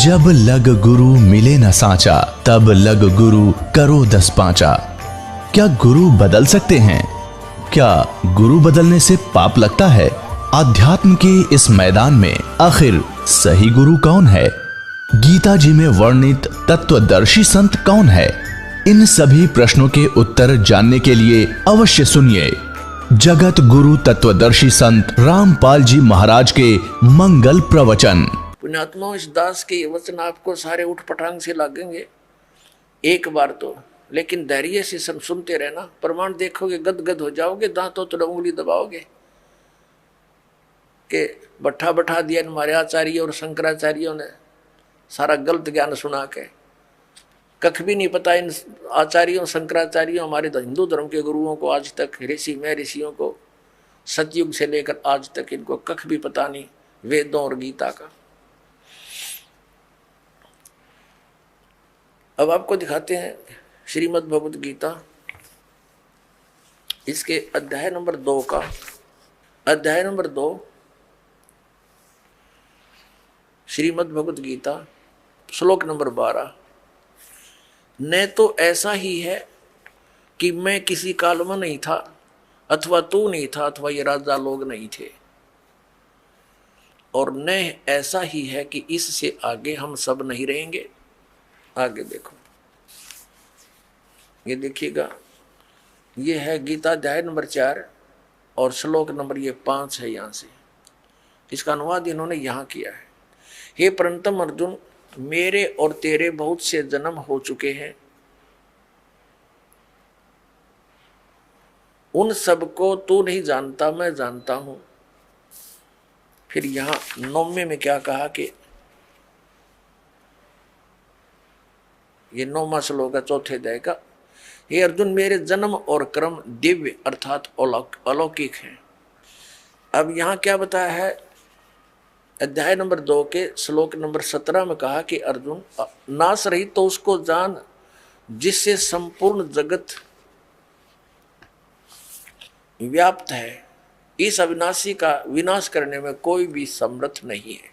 जब लग गुरु मिले न साचा, तब लग गुरु करो 10 पांचा। क्या गुरु बदल सकते हैं? क्या गुरु बदलने से पाप लगता है? आध्यात्म के इस मैदान में आखिर सही गुरु कौन है? गीता जी में वर्णित तत्वदर्शी संत कौन है? इन सभी प्रश्नों के उत्तर जानने के लिए अवश्य सुनिए जगत गुरु तत्वदर्शी संत रामपाल जी महाराज के मंगल प्रवचन। पुण्यात्मा, इस दास के वचन आपको सारे उठ पटांग से लगेंगे एक बार तो, लेकिन धैर्य से सुनते रहना। प्रमाण देखोगे गदगद हो जाओगे, दांतों तो उंगली दबाओगे कि बैठा बैठा दिया हमारे आचार्य और शंकराचार्यों ने सारा गलत ज्ञान सुना के। कख भी नहीं पता इन आचार्यों शंकराचार्यों, हमारे हिंदू धर्म के गुरुओं को आज तक, ऋषि में ऋषियों को सतयुग से लेकर आज तक इनको कख भी पता नहीं वेदों और गीता का। अब आपको दिखाते हैं श्रीमद् भगवत गीता, इसके अध्याय नंबर 2 का, अध्याय नंबर 2 श्रीमद् भगवत गीता श्लोक नंबर 12। न तो ऐसा ही है कि मैं किसी काल में नहीं था, अथवा तू नहीं था, अथवा ये राजा लोग नहीं थे, और न ऐसा ही है कि इससे आगे हम सब नहीं रहेंगे। आगे देखो, ये देखिएगा, ये है गीता अध्याय नंबर 4 और श्लोक नंबर ये 5 है। यहां से इसका अनुवाद इन्होंने यहां किया है। हे परंतम अर्जुन, मेरे और तेरे बहुत से जन्म हो चुके हैं, उन सबको तू नहीं जानता, मैं जानता हूं। फिर यहां 9वें में क्या कहा कि ये 9वां श्लोक है 4थे अध्याय का। हे अर्जुन, मेरे जन्म और कर्म दिव्य अर्थात अलौकिक हैं। अब यहां क्या बताया है? अध्याय नंबर 2 के श्लोक नंबर 17 में कहा कि अर्जुन, नाश रहित तो उसको जान जिससे संपूर्ण जगत व्याप्त है। इस अविनाशी का विनाश करने में कोई भी समर्थ नहीं है।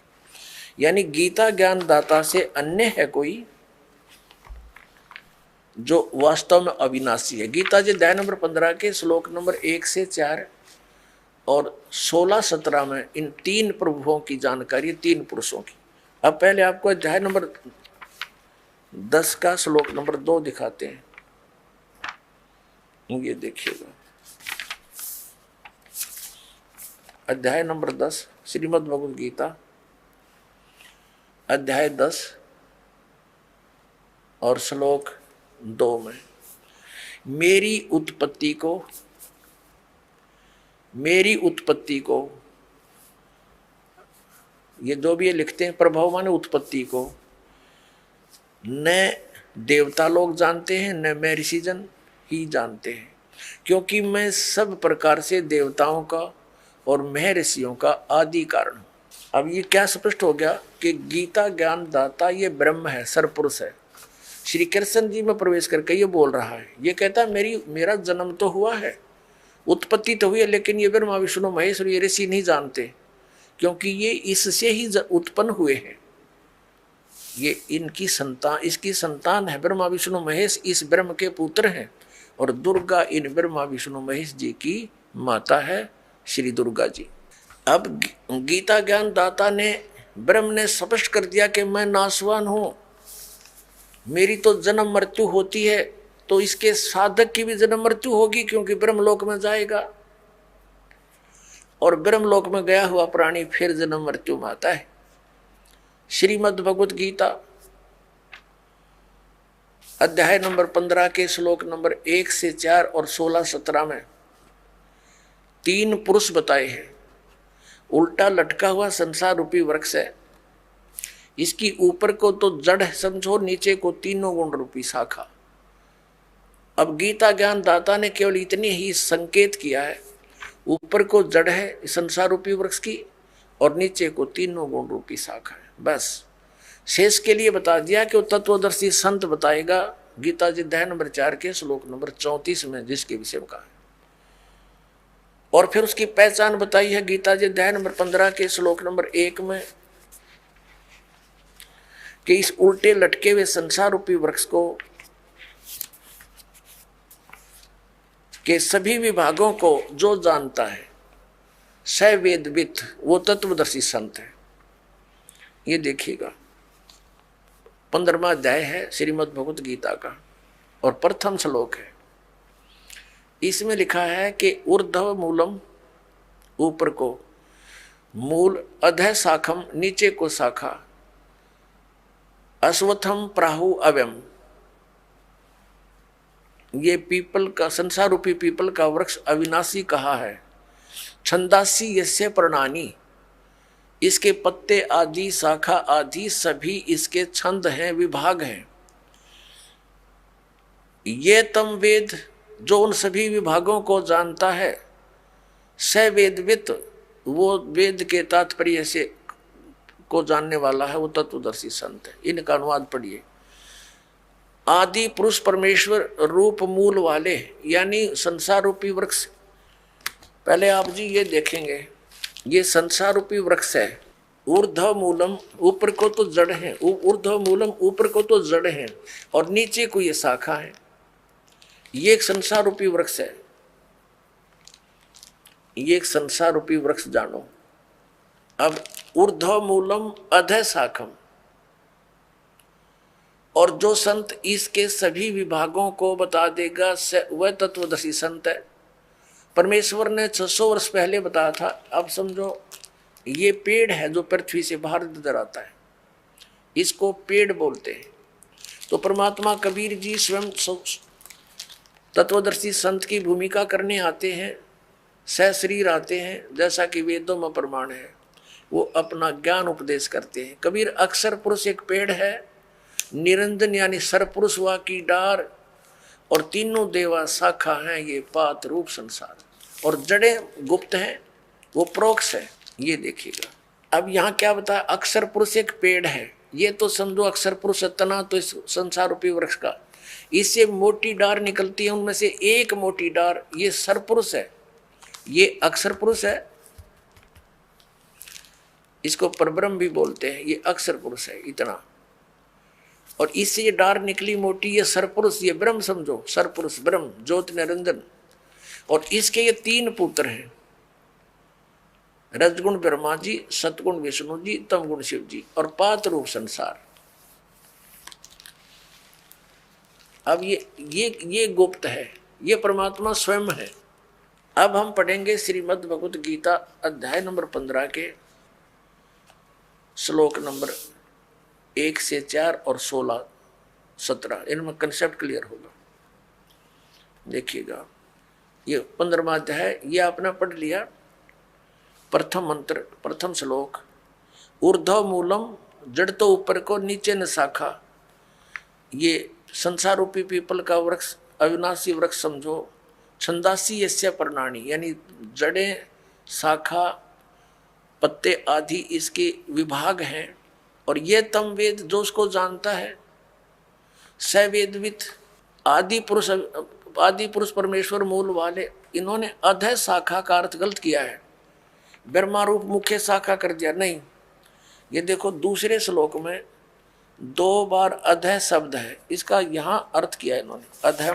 यानी गीता ज्ञान दाता से अन्य है कोई जो वास्तव में अविनाशी है। गीता जी अध्याय नंबर 15 के श्लोक नंबर 1 से 4 और 16-17 में इन 3 प्रभुओं की जानकारी, 3 पुरुषों की। अब पहले आपको अध्याय नंबर 10 का श्लोक नंबर 2 दिखाते हैं। ये देखिएगा, अध्याय नंबर 10 श्रीमद् भगवद गीता अध्याय 10 और श्लोक 2 में मेरी उत्पत्ति को, ये जो भी ये लिखते हैं प्रभाव माने उत्पत्ति को, न देवता लोग जानते हैं न मैं ऋषिजन ही जानते हैं, क्योंकि मैं सब प्रकार से देवताओं का और महर्षियों का आदि कारण हूं। अब ये क्या स्पष्ट हो गया कि गीता ज्ञान दाता ये ब्रह्म है, सरपुरुष है। श्री कृष्ण जी में प्रवेश करके ये बोल रहा है, ये कहता है मेरा जन्म तो हुआ है, उत्पत्ति तो हुई है, लेकिन ये ब्रह्मा विष्णु महेश और ये ऋषि नहीं जानते, क्योंकि ये इससे ही उत्पन्न हुए हैं। ये इसकी संतान है। ब्रह्मा विष्णु महेश इस ब्रह्म के पुत्र हैं, और दुर्गा इन ब्रह्मा विष्णु महेश जी की माता है, श्री दुर्गा जी। अब गीता ज्ञान दाता ने, ब्रह्म ने स्पष्ट कर दिया कि मैं नाशवान हूं, मेरी तो जन्म मृत्यु होती है, तो इसके साधक की भी जन्म मृत्यु होगी, क्योंकि ब्रह्मलोक में जाएगा, और ब्रह्मलोक में गया हुआ प्राणी फिर जन्म मृत्यु में आता है। श्रीमद् भगवत गीता अध्याय नंबर 15 के श्लोक नंबर 1 से 4 और 16-17 में 3 पुरुष बताए हैं। उल्टा लटका हुआ संसार रूपी वृक्ष है, इसकी ऊपर को तो जड़ समझो, नीचे को 3 गुण रूपी शाखा। अब गीता ज्ञान दाता ने केवल इतनी ही संकेत किया है, ऊपर को जड़ है संसार रूपी वृक्ष की, और नीचे को 3 गुण रूपी शाखा है। बस शेष के लिए बता दिया कि वो तत्वदर्शी संत बताएगा गीता जी अध्याय नंबर 4 के श्लोक नंबर 34 में, जिसके विषय में कहा है। और फिर उसकी पहचान बताई है गीता जी अध्याय नंबर 15 के श्लोक नंबर 1 में, कि इस उल्टे लटके हुए संसार रूपी वृक्ष को के सभी विभागों को जो जानता है स वेदवित, वो तत्वदर्शी संत है। ये देखिएगा 15वां अध्याय है श्रीमद् भगवत गीता का और प्रथम श्लोक है। इसमें लिखा है कि ऊर्ध्व मूलम, ऊपर को मूल, अधः शाखम, नीचे को शाखा, अश्वत्थम प्राहु अव्यम। ये पीपल का, संसार रूपी पीपल का वृक्ष अविनाशी कहा है। छंदासी यस्य पर्णानि, इसके पत्ते आदि, शाखा आदि सभी इसके छंद हैं, विभाग हैं। ये तम वेद, जो उन सभी विभागों को जानता है, स वेदवित, वो वेद के तात्पर्य से को जानने वाला है, वो तत्वदर्शी संत है। इनका अनुवाद पढ़िए। आदि पुरुष परमेश्वर रूप मूल वाले, यानी संसार रूपी वृक्ष। पहले आप जी ये देखेंगे, ये संसार रूपी वृक्ष है। ऊर्ध्व मूलम, ऊपर को तो जड़ है, ऊर्ध्व मूलम, ऊपर को तो जड़ है और नीचे को ये शाखा है। ये एक संसार रूपी वृक्ष है। ये एक संसार रूपी वृक्ष जानो। अब ऊर्ध्व मूलम अधः शाखम, और जो संत इसके सभी विभागों को बता देगा वह तत्वदर्शी संत है। परमेश्वर ने 600 वर्ष पहले बताया था। अब समझो ये पेड़ है जो पृथ्वी से बाहर नजर आता है, इसको पेड़ बोलते हैं। तो परमात्मा कबीर जी स्वयं तत्वदर्शी संत की भूमिका करने आते हैं, सहशरीर आते हैं, जैसा कि वेदों में प्रमाण है। वो अपना ज्ञान उपदेश करते हैं। कबीर अक्षर पुरुष एक पेड़ है, निरंजन यानी सरपुरुष वा की डार, और तीनों देवा शाखा हैं, ये पात रूप संसार। और जड़ें गुप्त हैं, वो प्रोक्ष है। ये देखिएगा। अब यहाँ क्या बताया, अक्षर पुरुष एक पेड़ है। ये तो समझो अक्षर पुरुष तना तो इस संसार रूपी वृक्ष का, इससे मोटी डार निकलती है, उनमें से एक मोटी डार ये सरपुरुष है, ये अक्षर पुरुष है। इसको परब्रह्म भी बोलते हैं। ये अक्षर पुरुष है इतना, और इससे ये डार निकली मोटी, ये सरपुरुष, ये ब्रह्म समझो, सरपुरुष ब्रह्म ज्योति निरंजन। और इसके ये 3 पुत्र हैं, रजगुण ब्रह्मा जी, सतगुण विष्णु जी, तमगुण शिव जी, और पात रूप संसार। अब ये गुप्त है, ये परमात्मा स्वयं है। अब हम पढ़ेंगे श्रीमद् भगवत गीता अध्याय नंबर 15 के श्लोक नंबर 1 से 4 और 16, 17। इनमें कंसेप्ट क्लियर होगा। देखिएगा, ये 15वां अध्याय ये आपने पढ़ लिया। प्रथम मंत्र, प्रथम श्लोक, ऊर्ध्व मूलम, जड़ तो ऊपर को, नीचे न शाखा। ये संसार रूपी पीपल का वृक्ष, अविनाशी वृक्ष समझो। छंदासी यस्य पर्णानि, यानी जड़ें, शाखा, पत्ते आदि इसके विभाग हैं। और ये तम वेद, जो उसको जानता है, स वेदवित, आदि पुरुष परमेश्वर मूल वाले। इन्होंने अधः शाखा का अर्थ गलत किया है, ब्रह्मा रूप मुख्य शाखा कर दिया। नहीं, ये देखो दूसरे श्लोक में 2 बार अधः शब्द है, इसका यहाँ अर्थ किया इन्होंने। अधः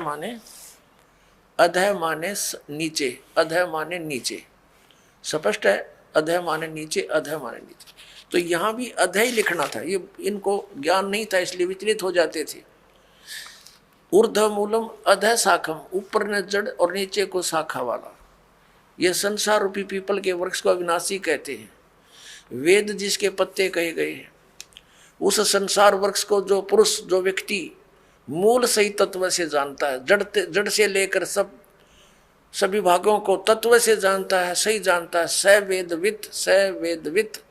माने नीचे, अधः माने नीचे, स्पष्ट है। अधः माने नीचे, अधः माने नीचे। तो यहाँ भी अधः ही लिखना था, ये इनको ज्ञान नहीं था, इसलिए विचलित हो जाते थे। ऊर्ध्व मूलम अधः शाखम, ऊपर ने जड़ और नीचे को शाखा वाला। यह संसार रूपी पीपल के वृक्ष को अविनाशी कहते हैं। वेद जिसके पत्ते कहे गए हैं, उस संसार वृक्ष को जो पुरुष, जो व्यक्ति मूल सही तत्व से जानता है, जड़ से लेकर सभी भागों को तत्व से जानता है, सही जानता है, स वेदवित,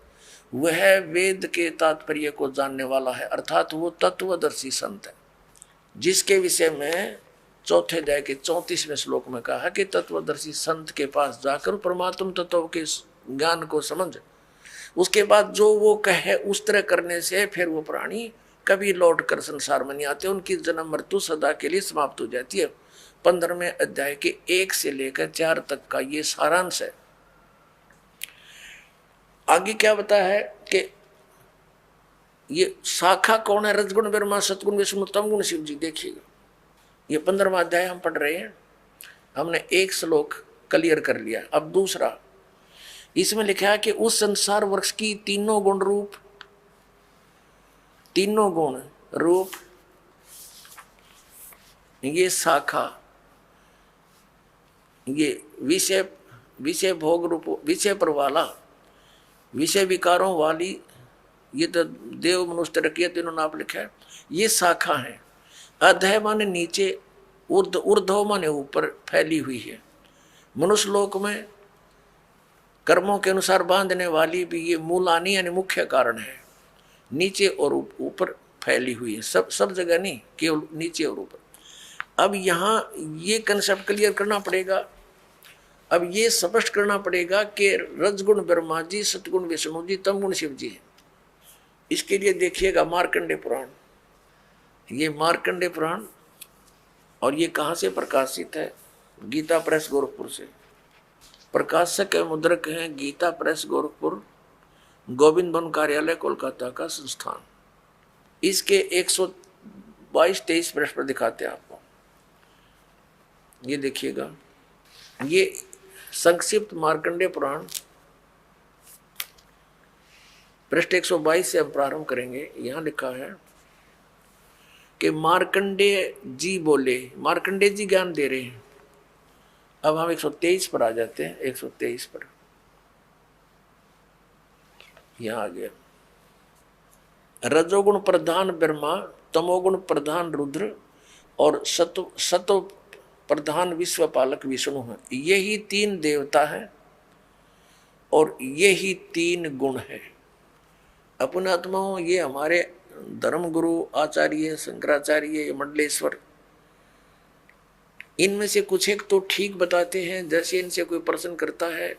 वह वेद के तात्पर्य को जानने वाला है, अर्थात वो तत्वदर्शी संत है। जिसके विषय में चौथे अध्याय के 34वें श्लोक में कहा है कि तत्वदर्शी संत के पास जाकर परमात्म तत्व के ज्ञान को समझ, उसके बाद जो वो कहे उस तरह करने से फिर वो प्राणी कभी लौट कर संसार में नहीं आते, उनकी जन्म मृत्यु सदा के लिए समाप्त हो जाती है। 15वें अध्याय के 1 से लेकर 4 तक का ये सारांश है। आगे क्या बताया है कि ये शाखा कौन है? रजगुण ब्रह्मा, सतगुण विष्णु, तमगुण शिव जी। देखिएगा, ये 15वां अध्याय हम पढ़ रहे हैं। हमने एक श्लोक क्लियर कर लिया। अब दूसरा, इसमें लिखा है कि उस संसार वृक्ष की तीनों गुण रूप, तीनों गुण रूप ये शाखा, ये विषय भोग रूप, विषय पर वाला, विषय विकारों वाली, ये तो देव मनुष्य रखिए तीनों नाम लिखा है, ये शाखा है। अधः माने नीचे, ऊर्ध्व माने ऊपर फैली हुई है। मनुष्य लोक में कर्मों के अनुसार बांधने वाली भी ये मूलानी यानी मुख्य कारण है। नीचे और ऊपर फैली हुई है, सब जगह नहीं, केवल नीचे और ऊपर। अब यहाँ ये कंसेप्ट क्लियर करना पड़ेगा। अब ये स्पष्ट करना पड़ेगा कि रजगुण ब्रह्मा जी, सतगुण विष्णु जी, तमगुण शिव जी है। इसके लिए देखिएगा मार्कंडेय पुराण। ये मार्कंडेय पुराण, और ये कहाँ से प्रकाशित है? गीता प्रेस गोरखपुर से। प्रकाशक है, मुद्रक हैं गीता प्रेस गोरखपुर, गोविंद वन कार्यालय कोलकाता का संस्थान। इसके 122-23 पृष्ठ पर दिखाते हैं आपको। ये देखिएगा, ये संक्षिप्त मार्कंडेय पुराण पृष्ठ 122 से हम प्रारंभ करेंगे। यहाँ लिखा है कि मार्कंडेय जी बोले, मार्कंडेय जी ज्ञान दे रहे हैं। अब हम 123 पर आ जाते हैं। 123 पर यहाँ आ गया, रजोगुण प्रधान ब्रह्मा, तमोगुण प्रधान रुद्र और सत्व प्रधान विश्व पालक विष्णु है। यही 3 देवता है और यही 3 गुण है। अपने आत्माओं, ये हमारे धर्म गुरु आचार्य शंकराचार्य, मंडलेश्वर, इनमें से कुछ एक तो ठीक बताते हैं। जैसे इनसे कोई प्रश्न करता है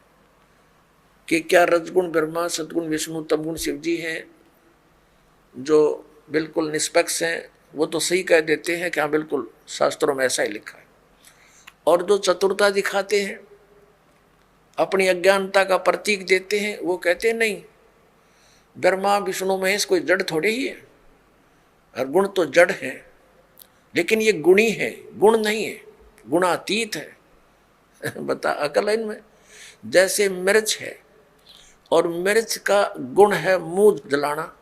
कि क्या रजगुण ब्रह्मा, सतगुण विष्णु, तमगुण शिव जी हैं, जो बिल्कुल निष्पक्ष हैं, वो तो सही कह देते हैं कि हाँ बिल्कुल शास्त्रों में ऐसा ही लिखा है। और जो चतुरता दिखाते हैं, अपनी अज्ञानता का प्रतीक देते हैं, वो कहते हैं नहीं, ब्रह्मा विष्णु महेश कोई जड़ थोड़े ही है, और गुण तो जड़ है, लेकिन ये गुणी है, गुण नहीं है, गुणातीत है। बता अकल है इनमें। जैसे मिर्च है और मिर्च का गुण है मुंह जलाना।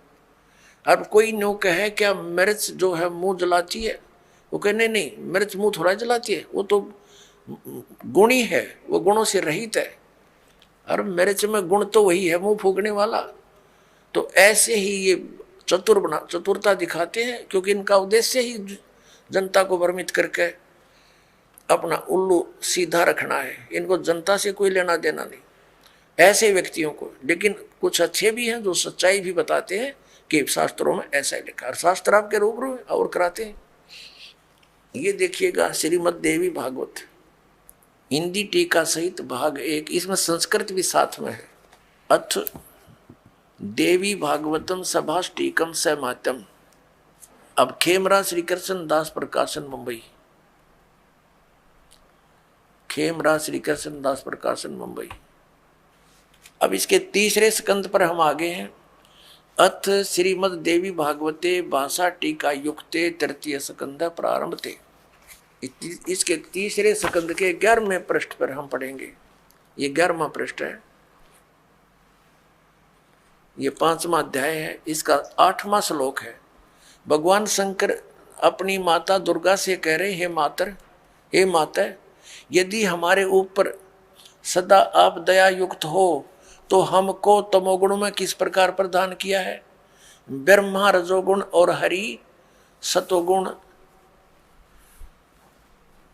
अब कोई नो कहे क्या मिर्च जो है मुंह जलाती है? वो कहे नहीं नहीं, मिर्च मुंह थोड़ा जलाती है, वो तो गुणी है, वो गुणों से रहित है। और मिर्च में गुण तो वही है, मुंह फूकने वाला। तो ऐसे ही ये चतुरता दिखाते हैं, क्योंकि इनका उद्देश्य ही जनता को भ्रमित करके अपना उल्लू सीधा रखना है। इनको जनता से कोई लेना देना नहीं, ऐसे व्यक्तियों को। लेकिन कुछ अच्छे भी हैं जो सच्चाई भी बताते हैं कि शास्त्रों में ऐसा ही लिखा है, और शास्त्र आपके रूबरू और कराते हैं। ये देखिएगा श्रीमद् देवी भागवत हिंदी टीका सहित भाग 1, इसमें संस्कृत भी साथ में है। अथ देवी भागवतम सभाष टीकम सहमात्यम। अब खेमरा श्री कृष्ण दास प्रकाशन मुंबई, खेमरा श्री कृष्ण दास प्रकाशन मुंबई। अब इसके 3रे स्कंद पर हम आगे हैं। अथ श्रीमद् देवी भागवते भाषा टीका युक्ते 3य स्कंद प्रारंभते। इसके 3रे स्कंद के 11वें पृष्ठ पर हम पढ़ेंगे। ये 11वां पृष्ठ है, ये 5वां अध्याय है, इसका 8वां श्लोक है। भगवान शंकर अपनी माता दुर्गा से कह रहे, हे मातर, हे माता, यदि हमारे ऊपर सदा आप दया युक्त हो तो हमको तमोगुण में किस प्रकार प्रदान किया है? ब्रह्मा रजोगुण और हरि सतोगुण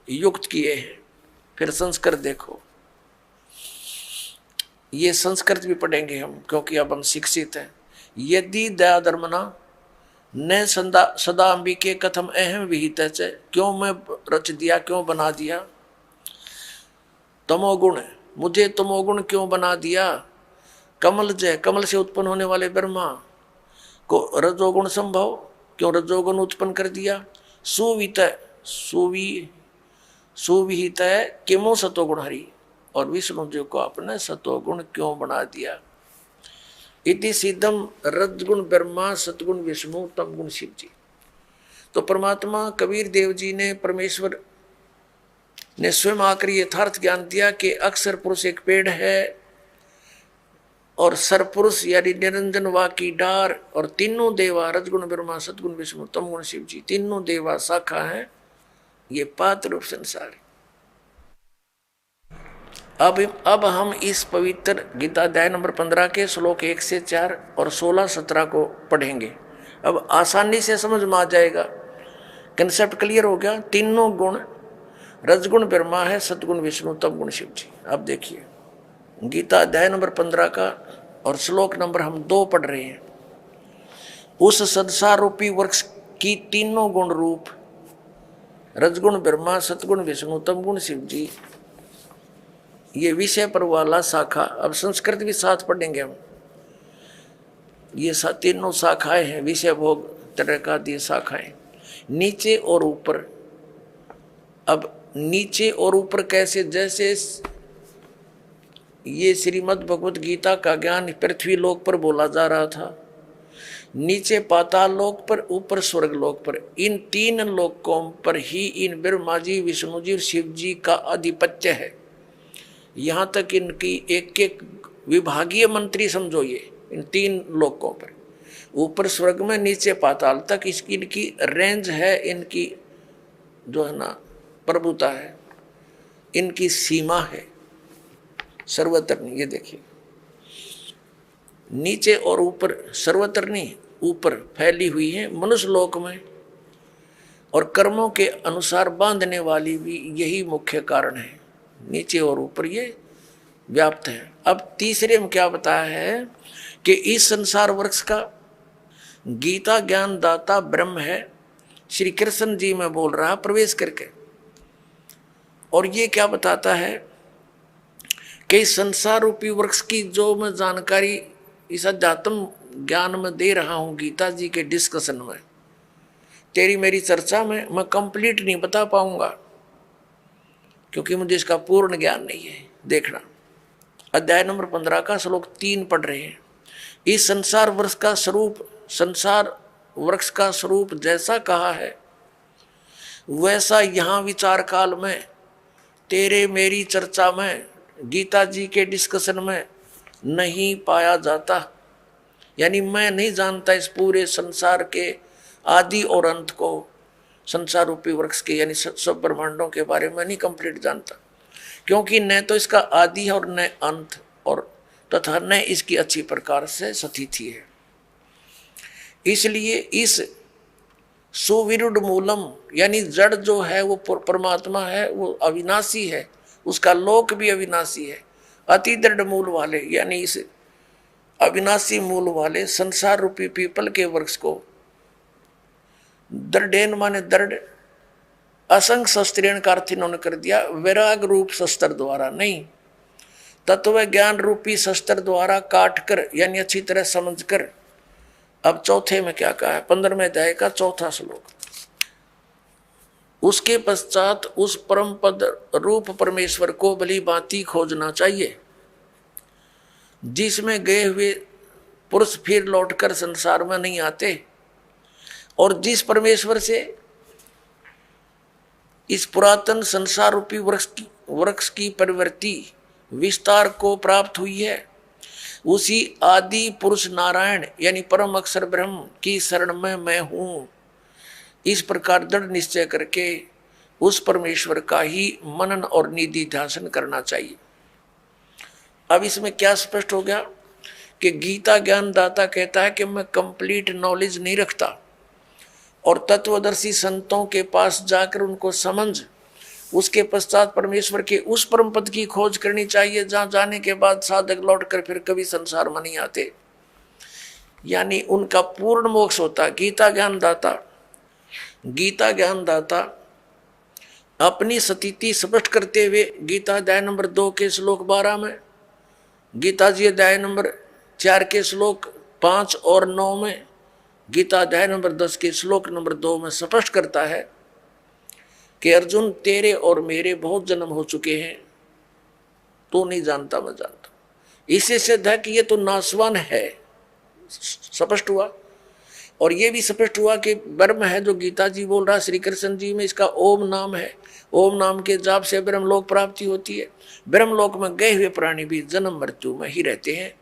युक्त किए हैं। फिर संस्कृत देखो, ये संस्कृत भी पढ़ेंगे हम, क्योंकि अब हम शिक्षित हैं। यदि दया धर्मना न सदा अंबिके कथम अहम विहित, क्यों मैं रच दिया, क्यों बना दिया? तमोगुण, मुझे तमोगुण क्यों बना दिया? कमल जय, कमल से उत्पन्न होने वाले ब्रह्मा को रजोगुण संभव, क्यों रजोगुण उत्पन्न कर दिया? सुवित सुविहित किमो सतोगुण हरि, और विष्णु जी को आपने सतोगुण क्यों बना दिया? इति सिद्धम रजगुण ब्रह्मा सतगुण विष्णु तम गुण शिव जी। तो परमात्मा कबीर देव जी ने, परमेश्वर ने स्वयं आकर यथार्थ ज्ञान दिया कि अक्षर पुरुष एक पेड़ है और सरपुरुष यानी निरंजन वा की डार, और तीनों देवा रजगुण ब्रह्मा सतगुण विष्णु तम गुण शिव जी, तीनों देवा शाखा है, ये पात रूप संसार है। अब हम इस पवित्र गीता अध्याय नंबर 15 के श्लोक 1 से 4 और 16-17 को पढ़ेंगे। अब आसानी से समझ में आ जाएगा, कंसेप्ट क्लियर हो गया। तीनों गुण रजगुण ब्रह्मा है, सतगुण विष्णु तम गुण शिव जी। अब देखिए गीता अध्याय नंबर 15 का और श्लोक नंबर हम 2 पढ़ रहे हैं। उस संसार रूपी वृक्ष की तीनों गुण रूप रजगुण ब्रह्मा सतगुण विष्णु तम गुण शिव जी, ये विषय पर वाला शाखा। अब संस्कृत भी साथ पढ़ेंगे हम। ये तीनों शाखाएं हैं, विषय भोग तरह का दी शाखाएं, नीचे और ऊपर। अब नीचे और ऊपर कैसे? जैसे ये श्रीमद् भगवत गीता का ज्ञान पृथ्वी लोक पर बोला जा रहा था, नीचे पाताल लोक पर, ऊपर स्वर्ग लोक पर। इन 3 लोकों पर ही इन ब्रह्मा जी, विष्णु जी और शिव जी का आधिपत्य है। यहाँ तक इनकी एक एक विभागीय मंत्री समझो, ये इन 3 लोकों पर, ऊपर स्वर्ग में, नीचे पाताल तक इसकी इनकी रेंज है, इनकी जो है ना प्रभुता है, इनकी सीमा है सर्वत्र नहीं। ये देखिए नीचे और ऊपर, सर्वत्र नहीं, ऊपर फैली हुई है मनुष्य लोक में, और कर्मों के अनुसार बांधने वाली भी यही मुख्य कारण है। नीचे और ऊपर ये व्याप्त है। अब तीसरे में क्या बताया है कि इस संसार वृक्ष का गीता ज्ञान दाता ब्रह्म है, श्री कृष्ण जी में बोल रहा प्रवेश करके। और ये क्या बताता है कि इस संसार रूपी वृक्ष की जो मैं जानकारी इस अध्यात्म ज्ञान में दे रहा हूं गीता जी के डिस्कशन में, तेरी मेरी चर्चा में मैं कंप्लीट नहीं बता पाऊंगा, क्योंकि मुझे इसका पूर्ण ज्ञान नहीं है। देखना अध्याय नंबर 15 का श्लोक 3 पढ़ रहे हैं। इस संसार वृक्ष का स्वरूप, संसार वृक्ष का स्वरूप जैसा कहा है वैसा यहाँ विचार काल में, तेरे मेरी चर्चा में, गीता जी के डिस्कशन में नहीं पाया जाता। यानी मैं नहीं जानता इस पूरे संसार के आदि और अंत को, संसार रूपी वृक्ष के यानी सब ब्रह्मांडों के बारे में नहीं कंप्लीट जानता, क्योंकि न तो इसका आदि और न अंत, और तथा न इसकी अच्छी प्रकार से स्थिति है। इसलिए इस सुविरुद्ध मूलम यानी जड़ जो है वो परमात्मा है, वो अविनाशी है, उसका लोक भी अविनाशी है। अति दृढ़ मूल वाले यानी इस अविनाशी मूल वाले संसार रूपी पीपल के वृक्ष को, दृढ़ेन माने दृढ़, असंग शस्त्रेण का अर्थ इन्होंने कर दिया वैराग रूप शस्त्र द्वारा नहीं, तत्व ज्ञान रूपी शस्त्र द्वारा काट कर यानी अच्छी तरह समझ कर। अब चौथे में क्या कहा है, 15वें अध्याय का 4था श्लोक। उसके पश्चात उस परम पद रूप परमेश्वर को भली भांति खोजना चाहिए, जिसमें गए हुए पुरुष फिर लौटकर संसार में नहीं आते, और जिस परमेश्वर से इस पुरातन संसार रूपी वृक्ष की परिवर्ती विस्तार को प्राप्त हुई है, उसी आदि पुरुष नारायण यानी परम अक्षर ब्रह्म की शरण में मैं हूं। इस प्रकार दृढ़ निश्चय करके उस परमेश्वर का ही मनन और निधि ध्यान करना चाहिए। अब इसमें क्या स्पष्ट हो गया कि गीता ज्ञान दाता कहता है कि मैं कंप्लीट नॉलेज नहीं रखता, और तत्वदर्शी संतों के पास जाकर उनको समझ, उसके पश्चात परमेश्वर के उस परम पद की खोज करनी चाहिए, जहां जाने के बाद साधक लौटकर फिर कभी संसार में नहीं आते, यानी उनका पूर्ण मोक्ष होता। गीता ज्ञान दाता अपनी स्थिति स्पष्ट करते हुए गीता अध्याय नंबर 2 के श्लोक 12 में, गीता जी अध्याय नंबर 4 के श्लोक 5 और 9 में, गीता अध्याय नंबर 10 के श्लोक नंबर 2 में स्पष्ट करता है कि अर्जुन तेरे और मेरे बहुत जन्म हो चुके हैं, तू नहीं जानता मैं जानता। इससे सिद्ध है कि ये तो नासवान है, स्पष्ट हुआ। और ये भी स्पष्ट हुआ कि ब्रह्म है जो गीता जी बोल रहा, श्री कृष्ण जी में इसका ओम नाम है। ओम नाम के जाप से ब्रह्मलोक प्राप्ति होती है। ब्रह्मलोक में गए हुए प्राणी भी जन्म मृत्यु में ही रहते हैं।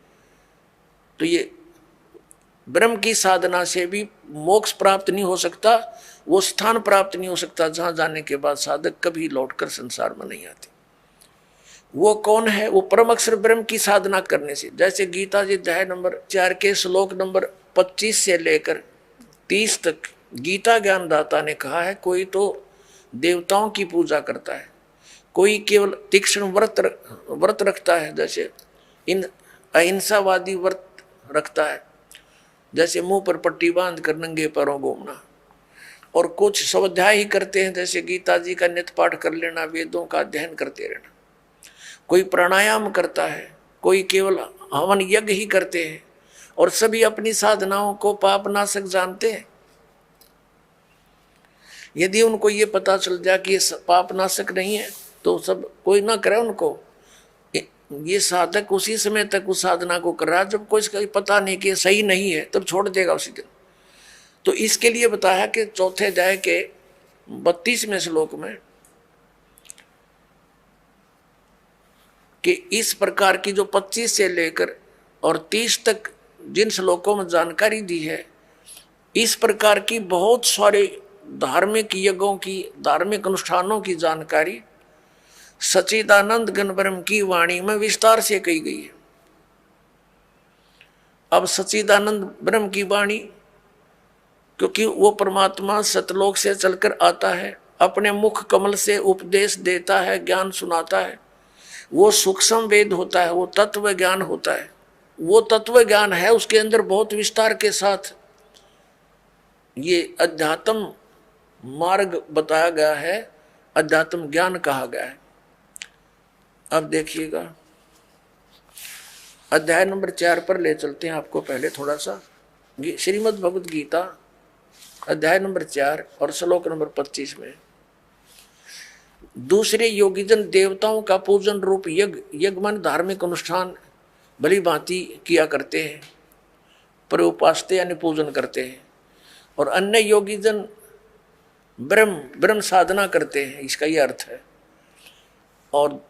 तो ये ब्रह्म की साधना से भी मोक्ष प्राप्त नहीं हो सकता, वो स्थान प्राप्त नहीं हो सकता जहां जाने के बाद साधक कभी लौटकर संसार में नहीं आते। वो कौन है? वो परम अक्षर ब्रह्म की साधना करने से। जैसे गीता जी अध्याय नंबर 4 के श्लोक नंबर 25 से लेकर 30 तक गीता ज्ञानदाता ने कहा है, कोई तो देवताओं की पूजा करता है, कोई केवल तीक्ष्ण व्रत रखता है, जैसे इन अहिंसावादी व्रत रखता है, जैसे मुंह पर पट्टी बांध कर नंगे पैरों घूमना, और कुछ स्वाध्याय ही करते हैं, जैसे गीता जी का नित्य पाठ कर लेना, वेदों का अध्ययन करते रहना। कोई प्राणायाम करता है, कोई केवल हवन यज्ञ ही करते हैं, और सभी अपनी साधनाओं को पाप नाशक जानते हैं। यदि उनको ये पता चल जाए कि ये पाप नाशक नहीं है तो सब कोई ना करे उनको। ये साधक उसी समय तक उस साधना को कर रहा है जब कोई इसका पता नहीं कि सही नहीं है, तब छोड़ देगा उसी दिन। तो इसके लिए बताया कि चौथे अध्याय के 32वें श्लोक में कि इस प्रकार की जो 25 से लेकर और 30 तक जिन श्लोकों में जानकारी दी है, इस प्रकार की बहुत सारे धार्मिक यज्ञों की, धार्मिक अनुष्ठानों की जानकारी सच्चिदानंद घन ब्रह्म की वाणी में विस्तार से कही गई है। अब सच्चिदानंद ब्रह्म की वाणी, क्योंकि वो परमात्मा सतलोक से चलकर आता है, अपने मुख कमल से उपदेश देता है, ज्ञान सुनाता है, वो सूक्ष्म वेद होता है, वो तत्व ज्ञान होता है। वो तत्व ज्ञान है, उसके अंदर बहुत विस्तार के साथ ये अध्यात्म मार्ग बताया गया है, अध्यात्म ज्ञान कहा गया है। अब देखिएगा अध्याय नंबर 4 पर ले चलते हैं आपको। पहले थोड़ा सा श्रीमद् भगवद गीता अध्याय नंबर 4 और श्लोक नंबर 25 में, दूसरे योगीजन देवताओं का पूजन रूप यज्ञ मन धार्मिक अनुष्ठान भली भांति किया करते हैं, पर उपासते यानी पूजन करते हैं, और अन्य योगीजन ब्रह्म साधना करते हैं, इसका यह अर्थ है। और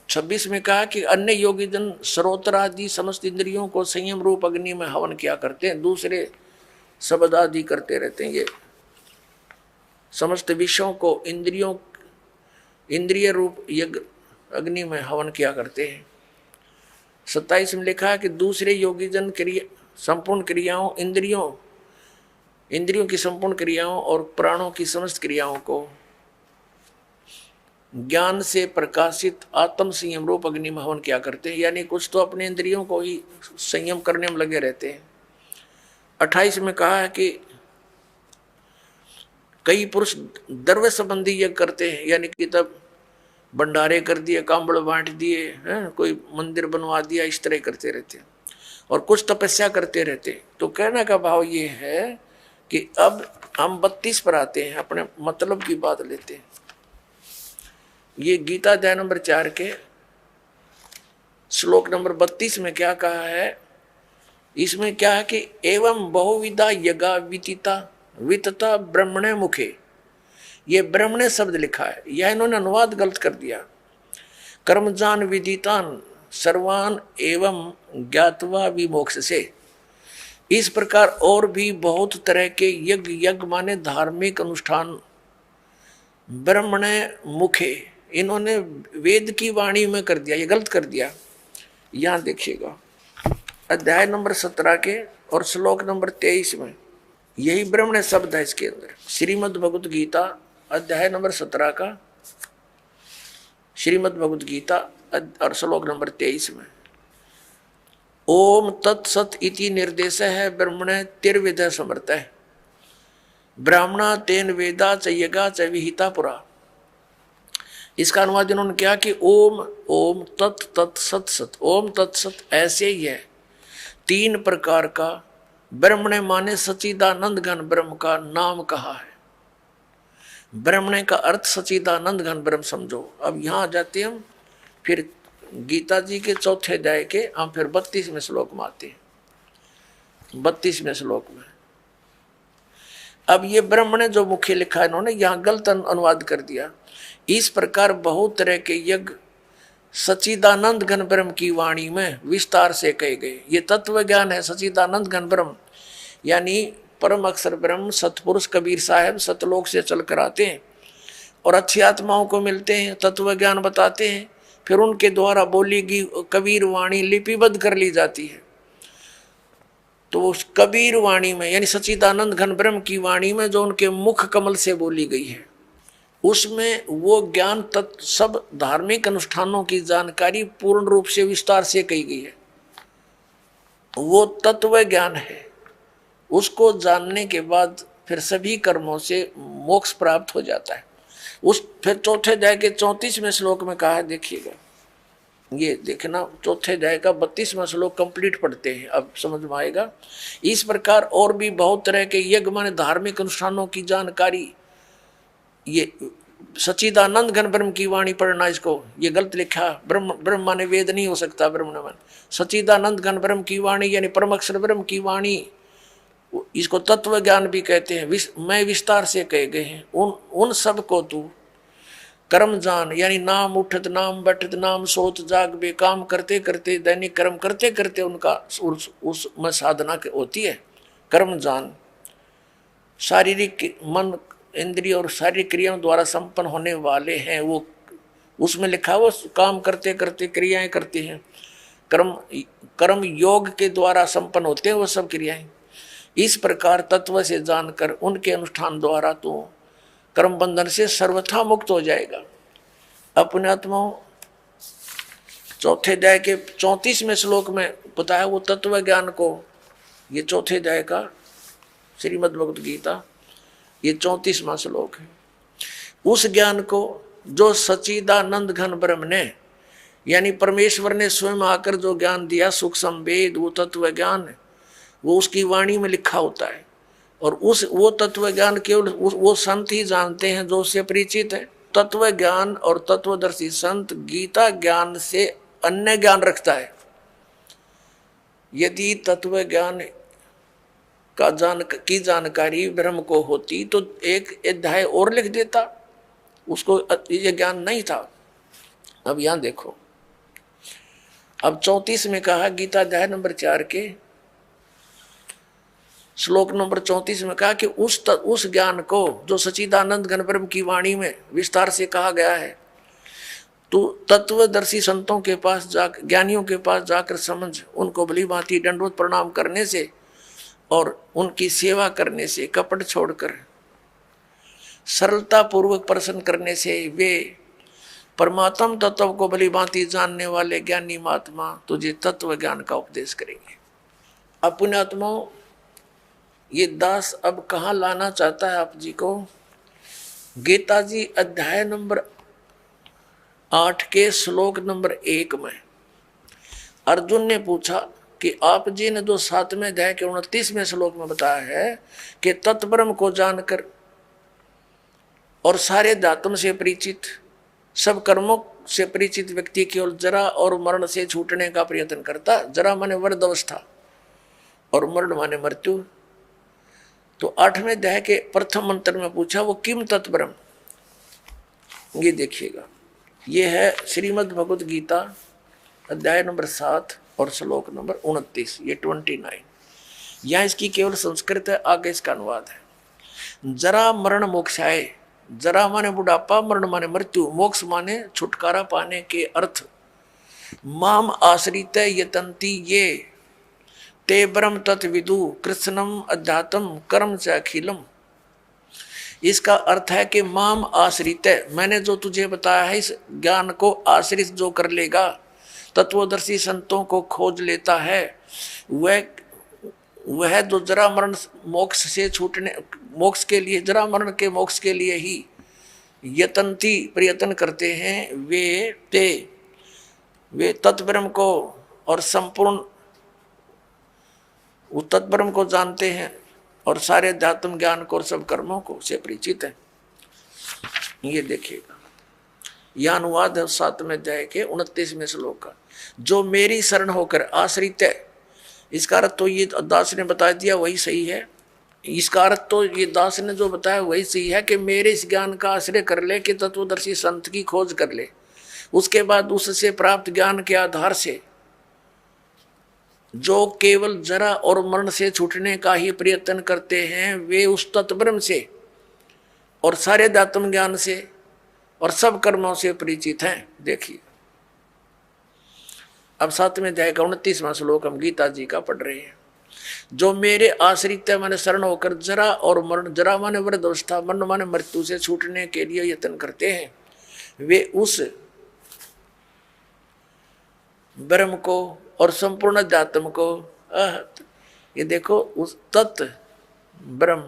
26 में कहा कि अन्य योगीजन श्रोत्र आदि समस्त इंद्रियों को संयम रूप अग्नि में हवन किया करते हैं, दूसरे शब्द आदि करते रहते हैं। ये समस्त विषयों को इंद्रिय रूप यज्ञ अग्नि में हवन किया करते हैं। 27 में लिखा है कि दूसरे योगीजन संपूर्ण क्रियाओं, इंद्रियों की संपूर्ण क्रियाओं और प्राणों की समस्त क्रियाओं को ज्ञान से प्रकाशित आत्म संयम रूप अग्नि में हवन किया करते हैं, यानी कुछ तो अपने इंद्रियों को ही संयम करने में लगे रहते हैं। 28 में कहा है कि कई पुरुष द्रव्य संबंधी यज्ञ करते हैं, यानी कि तब भंडारे कर दिए, कांबड़ बांट दिए हैं, कोई मंदिर बनवा दिया, इस तरह करते रहते हैं, और कुछ तपस्या करते रहते हैं। तो कहने का भाव ये है कि अब हम 32 पर आते हैं, अपने मतलब की बात लेते हैं। ये गीता अध्याय नंबर 4 के श्लोक नंबर 32 में क्या कहा है? इसमें क्या है कि एवं बहुविधा यज्ञा वितता ब्रह्मणे मुखे, ये ब्रह्मणे शब्द लिखा है, यह इन्होंने अनुवाद गलत कर दिया। कर्मजान विदितान सर्वान एवं ज्ञातवा विमोक्ष से। इस प्रकार और भी बहुत तरह के यज्ञ माने धार्मिक अनुष्ठान ब्रह्मणे मुखे, इन्होंने वेद की वाणी में कर दिया, ये गलत कर दिया। यहां देखिएगा अध्याय नंबर 17 के और श्लोक नंबर 23 में यही ब्रह्मणे शब्द है इसके अंदर। श्रीमद् भगवद गीता अध्याय नंबर 17 का श्रीमद् भगवद गीता और श्लोक नंबर 23 में ओम तत्सत इति निर्देश है ब्रह्मणे तिर्विध समर्थ है ब्राह्मणा तेन वेदा च यज्ञा च विहिता पुरा। इसका अनुवाद इन्होंने किया कि ओम ओम तत् तत् सत सत, ओम तत्सत ऐसे ही है। 3 प्रकार का ब्रह्मणे माने सच्चिदानंद घन ब्रह्म का नाम कहा है। ब्रह्मणे का अर्थ सच्चिदानंद घन ब्रह्म समझो। अब यहाँ आ जाते हम फिर गीता जी के 4थे अध्याय के, हम फिर 32वें श्लोक में आते हैं। 32वें श्लोक में। अब ये ब्रह्म ने जो मुख्य लिखा है इन्होंने यहाँ गलत अनुवाद कर दिया। इस प्रकार बहुत तरह के यज्ञ सच्चिदानंद घन ब्रह्म की वाणी में विस्तार से कहे गए। ये तत्व ज्ञान है सच्चिदानंद घन ब्रह्म, यानी परम अक्षर ब्रह्म सतपुरुष कबीर साहब सतलोक से चल कर आते हैं और अच्छी आत्माओं को मिलते हैं, तत्व ज्ञान बताते हैं, फिर उनके द्वारा बोली गई कबीर वाणी लिपिबद्ध कर ली जाती है। तो उस कबीर वाणी में यानी सच्चिदानंद घन ब्रह्म की वाणी में जो उनके मुख कमल से बोली गई है, उसमें वो ज्ञान तत्व सब धार्मिक अनुष्ठानों की जानकारी पूर्ण रूप से विस्तार से कही गई है। वो तत्व ज्ञान है, उसको जानने के बाद फिर सभी कर्मों से मोक्ष प्राप्त हो जाता है। उस फिर चौथे अध्याय के 34वें श्लोक में कहा है, देखिएगा ये देखना, चौथे अध्याय का 32वां श्लोक कंप्लीट पढ़ते हैं, अब समझ में आएगा। इस प्रकार और भी बहुत तरह के यज्ञ माने धार्मिक अनुष्ठानों की जानकारी, ये सच्चिदानंद घन ब्रह्म की वाणी पढ़ना, इसको ये गलत लिखा, ब्रह्म माने वेद नहीं हो सकता, ब्रह्म न माने सच्चिदानंद घन ब्रह्म की वाणी यानी परम अक्षर ब्रह्म की वाणी, इसको तत्व ज्ञान भी कहते हैं। मैं विस्तार से कहे गए हैं। उन सब को तू कर्म जान, यानी नाम उठत नाम बैठत नाम सोत जाग बे, काम करते करते दैनिक कर्म करते करते उनका उसमें साधना होती है। कर्म जान, शारीरिक मन इंद्रिय और शारीरिक क्रियाओं द्वारा संपन्न होने वाले हैं, वो उसमें लिखा वो काम करते करते क्रियाएं करते हैं। कर्म योग के द्वारा संपन्न होते हैं वो सब क्रियाएं। इस प्रकार तत्व से जानकर उनके अनुष्ठान द्वारा तो कर्म बंधन से सर्वथा मुक्त हो जाएगा। अपने आत्माओं चौथे अध्याय के 34वें श्लोक में बताया वो तत्व ज्ञान को, ये चौथे अध्याय का श्रीमद् भगवद गीता, ये 34वां श्लोक है। उस ज्ञान को जो सच्चिदानंद घन ब्रह्म ने यानी परमेश्वर ने स्वयं आकर जो ज्ञान दिया, सूक्ष्म वेद, वो तत्व ज्ञान, वो उसकी वाणी में लिखा होता है। और वो तत्व ज्ञान केवल वो संत ही जानते हैं जो उससे परिचित है। तत्व ज्ञान और तत्वदर्शी संत गीता ज्ञान से अन्य ज्ञान रखता है। यदि तत्व ज्ञान की जानकारी ब्रह्म को होती तो एक अध्याय और लिख देता, उसको ये ज्ञान नहीं था। अब यहां देखो, अब 34 में कहा, गीता अध्याय नंबर 4 के श्लोक नंबर 34 में कहा कि उस ज्ञान को जो सच्चिदानंद घन ब्रह्म की वाणी में विस्तार से कहा गया है, तो तत्वदर्शी संतों के पास ज्ञानियों के पास जाकर समझ, उनको भली भांति दंडवत प्रणाम करने से और उनकी सेवा करने से, कपट छोड़कर सरलता पूर्वक प्रसन्न करने से वे परमात्म तत्व को भली भांति जानने वाले ज्ञानी महात्मा तुझे तत्व ज्ञान का उपदेश करेंगे। अपने आत्माओं, ये दास अब कहाँ लाना चाहता है आप जी को? गीता जी अध्याय नंबर 8 के श्लोक नंबर 1 में अर्जुन ने पूछा कि आप जी ने जो 7वें अध्याय के 29वें श्लोक में बताया है कि तत्ब्रह्म को जानकर और सारे धातुओं से परिचित, सब कर्मों से परिचित व्यक्ति केवल जरा और मरण से छूटने का प्रयत्न करता। जरा माने वृद्ध अवस्था और मरण माने मृत्यु। तो 8वें अध्याय के प्रथम मंत्र में पूछा वो किम तत्ब्रह्म, ये देखिएगा, ये है श्रीमद् भगवद गीता अध्याय नंबर 7 और श्लोक नंबर 29, ये 29। यहाँ इसकी केवल संस्कृत है, आगे इसका अनुवाद है। जरा मरण मोक्षाय, जरा माने बुढ़ापा, मरण माने मृत्यु, मोक्ष माने छुटकारा पाने के अर्थ। माम आश्रित यतंती ये ते ब्रह्म तत्विदु कृष्णम अध्यात्म कर्म च अखिलम। इसका अर्थ है कि माम आश्रित, मैंने जो तुझे बताया है इस ज्ञान को आश्रित जो कर लेगा, तत्वदर्शी संतों को खोज लेता है, वह जो जरा मरण मोक्ष से छूटने, मोक्ष के लिए, जरा मरण के मोक्ष के लिए ही यतंती प्रयत्न करते हैं, वे तत्ब्रह्म को और संपूर्ण वो तत्ब्रह्म को जानते हैं और सारे अध्यात्म ज्ञान को और सब कर्मों को से परिचित है। ये देखिएगा, यह अनुवाद है 7वें अध्याय के 29वें श्लोक का। जो मेरी शरण होकर आश्रित है इसका अर्थ तो ये दास ने बता दिया वही सही है। इसका अर्थ तो ये दास ने जो बताया वही सही है कि मेरे इस ज्ञान का आश्रय कर ले, कि तत्वदर्शी संत की खोज कर ले, उसके बाद उससे प्राप्त ज्ञान के आधार से जो केवल जरा और मरण से छूटने का ही प्रयत्न करते हैं, वे उस तत्ब्रह्म से और सारे आत्म ज्ञान से और सब कर्मों से परिचित हैं। देखिए अब 7वें अध्याय का 29वां श्लोक हम गीता जी का पढ़ रहे हैं। जो मेरे आश्रित माने शरण होकर जरा और मरण, जरा माने वृद्धावस्था, मरण माने मृत्यु से छूटने के लिए यत्न करते हैं, वे उस ब्रह्म को और संपूर्ण अध्यात्म को, ये देखो उस तत् ब्रह्म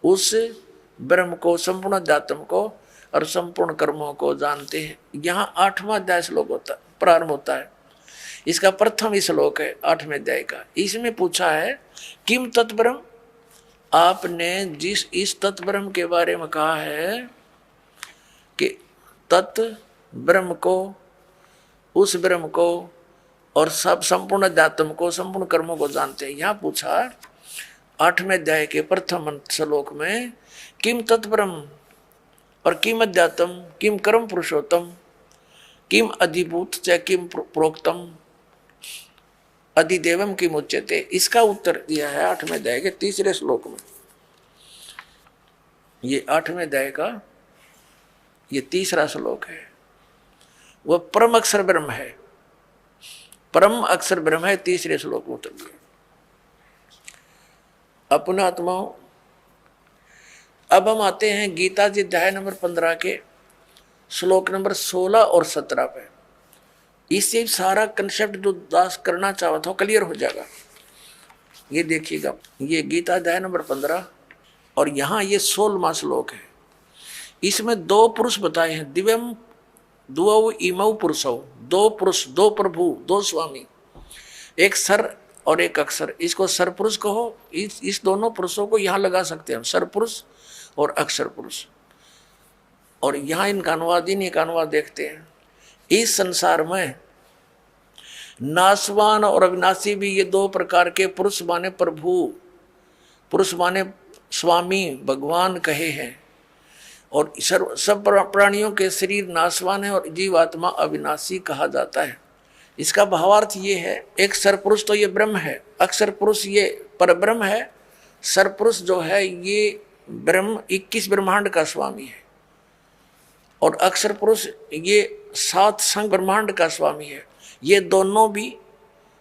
उस ब्रह्म को, संपूर्ण अध्यात्म को और संपूर्ण कर्मों को जानते हैं। यहाँ 8वां अध्याय श्लोक होता प्रारंभ होता है। इसका प्रथम ही श्लोक है 8वें अध्याय का। इसमें पूछा है किम तत्ब्रह्म, आपने जिस इस तत्ब्रह्म के बारे में कहा है कि तत् ब्रह्म को, उस ब्रह्म को और सब संपूर्ण अध्यात्म को, संपूर्ण कर्मों को जानते हैं। यहाँ पूछा 8वें अध्याय के प्रथम श्लोक में किम तत्ब्रह्म और किम अध्यात्म, किम कर्म पुरुषोत्तम, किम अधिभूत च किम प्रोक्तम अधिदेवम किम उच्यते। इसका उत्तर दिया है 8वें अध्याय के 3 श्लोक में। ये 8वें अध्याय का ये 3 श्लोक है। वह परम अक्षर ब्रह्म है, परम अक्षर ब्रह्म है। 3 श्लोक में उत्तर दिया। अपना आत्माओं, अब हम आते हैं गीता जी अध्याय नंबर 15 के श्लोक नंबर 16 और 17 पे। इससे सारा कंसेप्ट जो दास करना चाहा था क्लियर हो जाएगा। ये देखिएगा, ये गीता अध्याय नंबर 15 और यहाँ ये 16वां श्लोक है। इसमें 2 पुरुष बताए हैं, दिव्यम दुओ इमौ पुरुषौ, 2 पुरुष, 2 प्रभु, 2 स्वामी, एक सर और एक अक्षर। इसको सर पुरुष कहो। इस दोनों पुरुषों को यहाँ लगा सकते हैं, सर पुरुष और अक्षर पुरुष। और यहाँ इनका अनुवाद, इनका अनुवाद देखते हैं। इस संसार में नासवान और अविनाशी भी ये 2 प्रकार के पुरुष माने प्रभु, पुरुष माने स्वामी, भगवान कहे हैं। और सब प्राणियों के शरीर नासवान है और जीवात्मा अविनाशी कहा जाता है। इसका भावार्थ ये है, एक सरपुरुष तो ये ब्रह्म है, अक्षर पुरुष ये परब्रह्म है, सरपुरुष जो है ये ब्रह्म 21 ब्रह्मांड का स्वामी है, और अक्षर पुरुष ये 7 संग ब्रह्मांड का स्वामी है। ये दोनों भी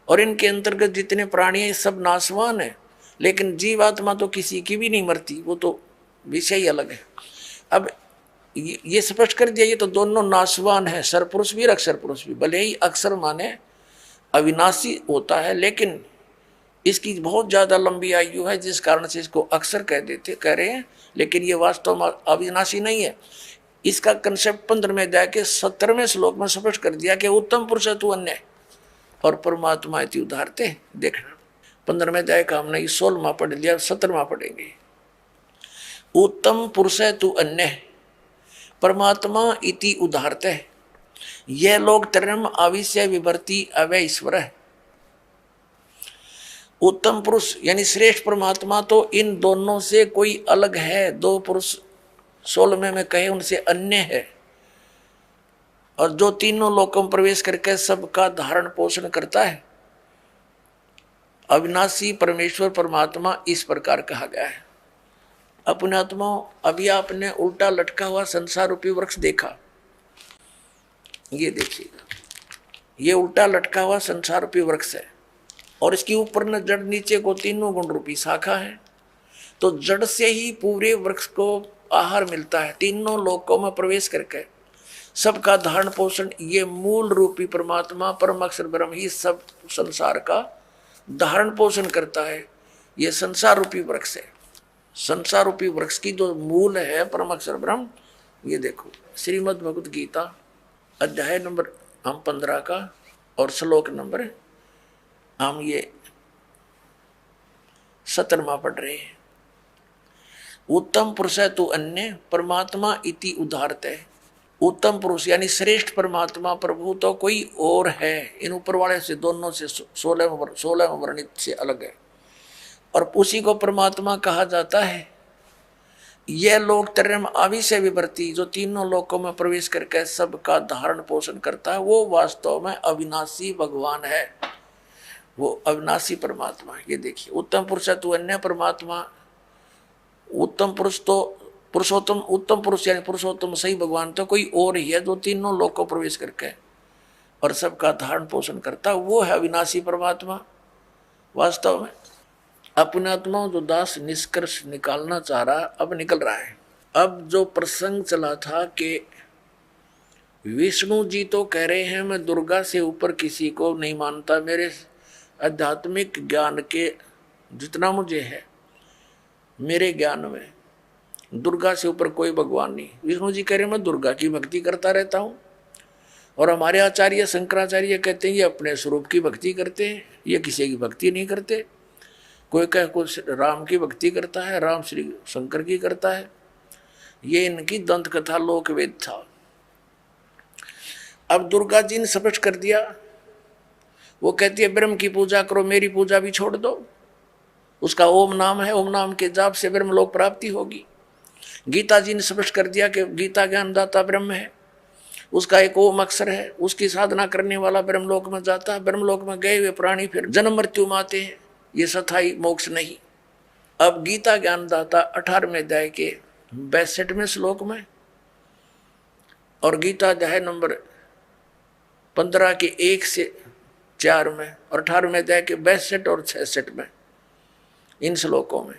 और इनके अंतर्गत जितने प्राणी हैं सब नासवान है, लेकिन जीवात्मा तो किसी की भी नहीं मरती, वो तो विषय ही अलग है। अब ये स्पष्ट कर दिया, ये तो दोनों नासवान है, सरपुरुष भी और अक्षर पुरुष भी। भले ही अक्षर माने अविनाशी होता है, लेकिन इसकी बहुत ज़्यादा लंबी आयु है, जिस कारण से इसको अक्षर कह रहे हैं, लेकिन ये वास्तव में अविनाशी नहीं है। इसका कंसेप्ट 15वें अध्याय के 17वें श्लोक में स्पष्ट कर दिया कि उत्तम पुरुष तू अन्य और परमात्मा इति उदाहरते। देखना 15वें अध्याय का हमने 16वां पढ़ लिया, 17वां पढ़ेंगे। उत्तम पुरुष तू अन्य परमात्मा इति उदाहरते, यह लोग तरम आविश्य विभर्ति अवय ईश्वर है। उत्तम पुरुष यानी श्रेष्ठ परमात्मा तो इन दोनों से कोई अलग है। 2 पुरुष 16वें में कहे उनसे अन्य है, और जो तीनों लोकों में प्रवेश करके सबका धारण पोषण करता है। अविनाशी परमेश्वर परमात्मा इस प्रकार कहा गया है। अपने आत्माओं, अभी आपने उल्टा लटका हुआ संसार रूपी वृक्ष देखा, ये देखिएगा, ये उल्टा लटका हुआ संसार रूपी वृक्ष है, और इसके ऊपर न जड़ नीचे को 3 गुण रूपी शाखा है। तो जड़ से ही पूरे वृक्ष को आहार मिलता है। तीनों लोकों में प्रवेश करके सबका धारण पोषण ये मूल रूपी परमात्मा परम अक्षर ब्रह्म ही सब संसार का धारण पोषण करता है। ये संसार रूपी वृक्ष है। संसार रूपी वृक्ष की जो मूल है परम अक्षर ब्रह्म, ये देखो श्रीमद् भगवत गीता अध्याय नंबर हम 15 का और श्लोक नंबर हम ये 17वां पढ़ रहे हैं। उत्तम पुरुष तु अन्य परमात्मा इति उदाहरते, उत्तम पुरुष यानी श्रेष्ठ परमात्मा प्रभु तो कोई और है, इन ऊपर वाले से दोनों से 16 वर्णित से अलग है, और उसी को परमात्मा कहा जाता है। यह लोक त्रयम अविषय विवर्ती, जो तीनों लोकों में प्रवेश करके सबका धारण पोषण करता है, वो वास्तव में अविनाशी भगवान है, वो अविनाशी परमात्मा। ये देखिए, उत्तम पुरुष है तो अन्य परमात्मा, उत्तम पुरुष तो पुरुषोत्तम, उत्तम पुरुष यानी पुरुषोत्तम सही भगवान तो कोई और ही है, जो तीनों लोक को प्रवेश करके और सबका धारण पोषण करता, वो है अविनाशी परमात्मा। वास्तव में अपने आत्मा जो दास निष्कर्ष निकालना चाह रहा अब निकल रहा है। अब जो प्रसंग चला था कि विष्णु जी तो कह रहे हैं मैं दुर्गा से ऊपर किसी को नहीं मानता, मेरे आध्यात्मिक ज्ञान के जितना मुझे है, मेरे ज्ञान में दुर्गा से ऊपर कोई भगवान नहीं। विष्णु जी कह रहे मैं दुर्गा की भक्ति करता रहता हूँ, और हमारे आचार्य शंकराचार्य कहते हैं ये अपने स्वरूप की भक्ति करते हैं, ये किसी की भक्ति नहीं करते। कोई कह कुछ राम की भक्ति करता है, राम श्री शंकर की करता है, ये इनकी दंत कथा लोकवेद था। अब दुर्गा जी ने स्पष्ट कर दिया, वो कहती है ब्रह्म की पूजा करो, मेरी पूजा भी छोड़ दो, उसका ओम नाम है, ओम नाम के जाप से ब्रह्म लोक प्राप्ति होगी। गीता जी ने स्पष्ट कर दिया कि गीता ज्ञानदाता ब्रह्म है, उसका एक ओम अक्षर है, उसकी साधना करने वाला ब्रह्मलोक में जाता है। ब्रह्मलोक में गए हुए प्राणी फिर जन्म मृत्यु में आते हैं, ये सथाई मोक्ष नहीं। अब गीता ज्ञानदाता 18वें अध्याय के 62वें श्लोक में और गीता अध्याय नंबर 15 के 1 से 4 में और 18वें अध्याय के 62 और 66 में, इन श्लोकों में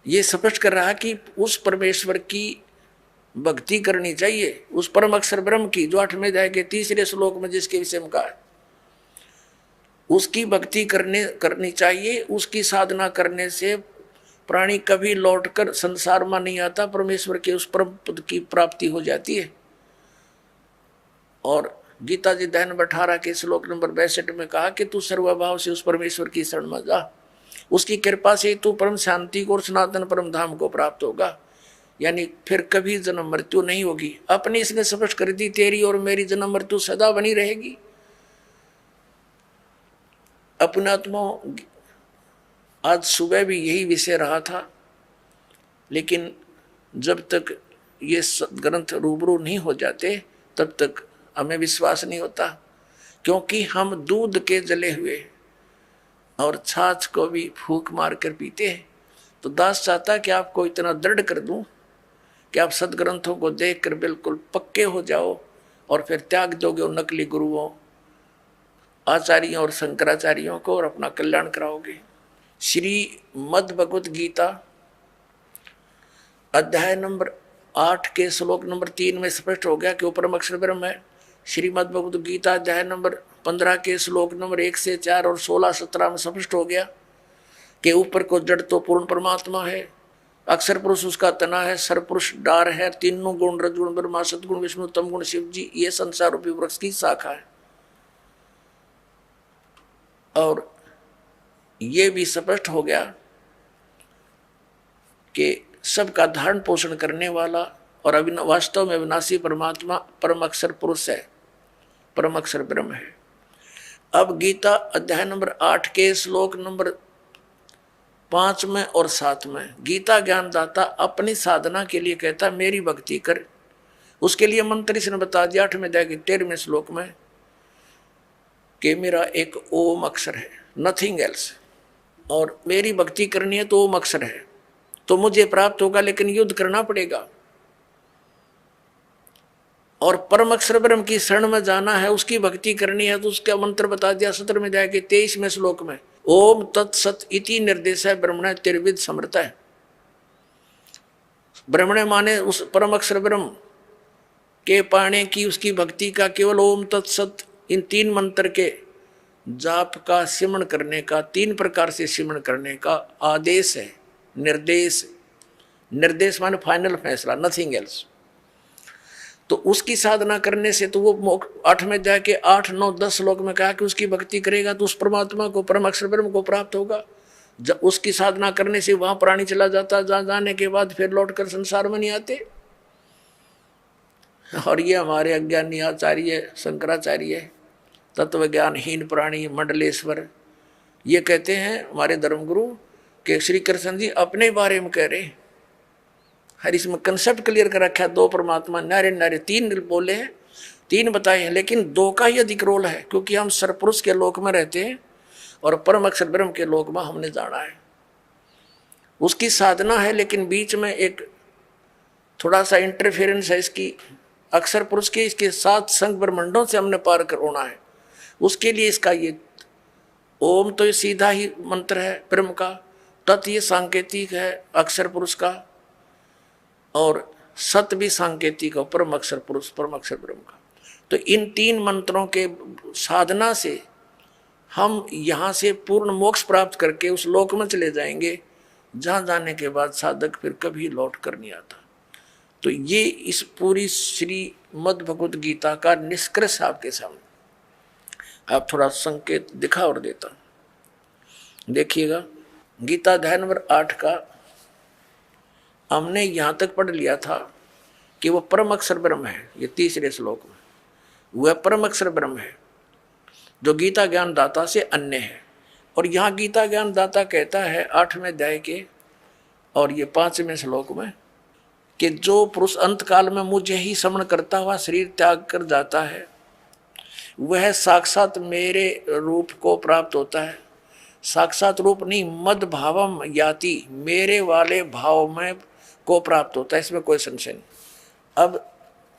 ये स्पष्ट कर रहा कि उस परमेश्वर की भक्ति करनी चाहिए, उस परम अक्षर ब्रह्म की, जो 8वें अध्याय के 3रे श्लोक में जिसके विषय में कहा है, उसकी भक्ति करनी चाहिए। उसकी साधना करने से प्राणी कभी लौटकर संसार में नहीं आता, परमेश्वर के उस परम पद की प्राप्ति हो जाती है। और गीता जी अध्याय नंबर 18 के श्लोक नंबर 62 में कहा कि तू सर्वभाव से उस परमेश्वर की शरण में जा, उसकी कृपा से तू परम शांति को और सनातन परम धाम को प्राप्त होगा, यानी फिर कभी जन्म मृत्यु नहीं होगी। अपनी इसने स्पष्ट कर दी, तेरी और मेरी जन्म मृत्यु सदा बनी रहेगी। अपने आत्मा आज सुबह भी यही विषय रहा था, लेकिन जब तक ये ग्रंथ रूबरू नहीं हो जाते तब तक हमें विश्वास नहीं होता, क्योंकि हम दूध के जले हुए और छाछ को भी फूंक मार कर पीते हैं। तो दास चाहता कि आपको इतना दृढ़ कर दूं कि आप सदग्रंथों को देखकर बिल्कुल पक्के हो जाओ और फिर त्याग दोगे उन नकली गुरुओं, आचार्यों और शंकराचार्यों को, और अपना कल्याण कराओगे। श्री मद् भगवत गीता अध्याय नंबर 8 के श्लोक नंबर 3 में स्पष्ट हो गया कि वो परम अक्षर ब्रह्म है। श्रीमद् भगवत गीता अध्याय नंबर 15 के श्लोक नंबर 1 से 4 और 16-17 में स्पष्ट हो गया कि ऊपर को जड़ तो पूर्ण परमात्मा है, अक्षर पुरुष उसका तना है, सरपुरुष डार है, तीनों गुण रजगुण ब्रह्मा सतगुण विष्णु तम गुण शिव जी, ये संसार रूपी वृक्ष की शाखा है। और ये भी स्पष्ट हो गया कि सबका धारण पोषण करने वाला और वास्तव में अविनाशी परमात्मा परम अक्षर पुरुष है, परम अक्षर ब्रह्म है। अब गीता अध्याय नंबर 8 के श्लोक नंबर 5 में और 7 में गीता ज्ञानदाता अपनी साधना के लिए कहता मेरी भक्ति कर। उसके लिए मंत्र इसने बता दिया 8वें अध्याय के 13वें श्लोक में कि मेरा एक ओम अक्षर है, नथिंग एल्स, और मेरी भक्ति करनी है तो ओम अक्षर है तो मुझे प्राप्त होगा, लेकिन युद्ध करना पड़ेगा। और परम अक्षर ब्रह्म की शरण में जाना है, उसकी भक्ति करनी है तो उसका मंत्र बता दिया 17वें अध्याय के 23वें श्लोक में, ओम तत्सत इति निर्देश है ब्रह्मण त्रिविध समर्थ है। ब्रह्मण माने उस परम अक्षर ब्रह्म के पाने की उसकी भक्ति का केवल ओम तत्सत इन 3 मंत्र के जाप का सिमरण करने का, 3 प्रकार से सिमरण करने का आदेश है, निर्देश। निर्देश माने फाइनल फैसला, नथिंग एल्स। तो उसकी साधना करने से तो वो 8वें अध्याय के 8, 9, 10 श्लोक में कहा कि उसकी भक्ति करेगा तो उस परमात्मा को, परम अक्षर ब्रह्म को प्राप्त होगा। जब उसकी साधना करने से वहां प्राणी चला जाता, जहां जाने के बाद फिर लौटकर संसार में नहीं आते। और ये हमारे अज्ञानी आचार्य शंकराचार्य, तत्वज्ञानहीन प्राणी मंडलेश्वर, ये कहते हैं हमारे धर्मगुरु कि श्री कृष्ण जी अपने बारे में कह रहे। हर इसमें कंसेप्ट क्लियर कर रखा है, दो परमात्मा नारे नारे, तीन बोले हैं, तीन बताए हैं, लेकिन दो का ही अधिक रोल है, क्योंकि हम सरपुरुष के लोक में रहते हैं और परम अक्षर ब्रह्म के लोक में हमने जाना है। उसकी साधना है, लेकिन बीच में एक थोड़ा सा इंटरफेरेंस है इसकी अक्षर पुरुष के, इसके साथ संग ब्रह्मंडों से हमने पार कर होना है। उसके लिए इसका ये ओम तो ये सीधा ही मंत्र है ब्रह्म का, तत् ये सांकेतिक है अक्षर पुरुष का, और सत भी सांकेतिक है परम अक्षर पुरुष परम अक्षर ब्रह्म का। तो इन तीन मंत्रों के साधना से हम यहाँ से पूर्ण मोक्ष प्राप्त करके उस लोक में चले जाएंगे, जहाँ जाने के बाद साधक फिर कभी लौट कर नहीं आता। तो ये इस पूरी श्रीमद् भगवत गीता का निष्कर्ष आपके सामने। आप थोड़ा संकेत दिखा और देता देखिएगा। गीता अध्याय नंबर 8 का हमने यहाँ तक पढ़ लिया था कि वो परम अक्षर ब्रह्म है। ये तीसरे श्लोक में वह परम अक्षर ब्रह्म है जो गीता ज्ञान दाता से अन्य है। और यहाँ गीता ज्ञान दाता कहता है 8वें अध्याय के और ये 5वें श्लोक में कि जो पुरुष अंत काल में मुझे ही स्मरण करता हुआ शरीर त्याग कर जाता है, वह साक्षात मेरे रूप को प्राप्त होता है। साक्षात रूप नहीं, मद भावम याति, मेरे वाले भाव में को प्राप्त होता है, इसमें कोई संशय नहीं। अब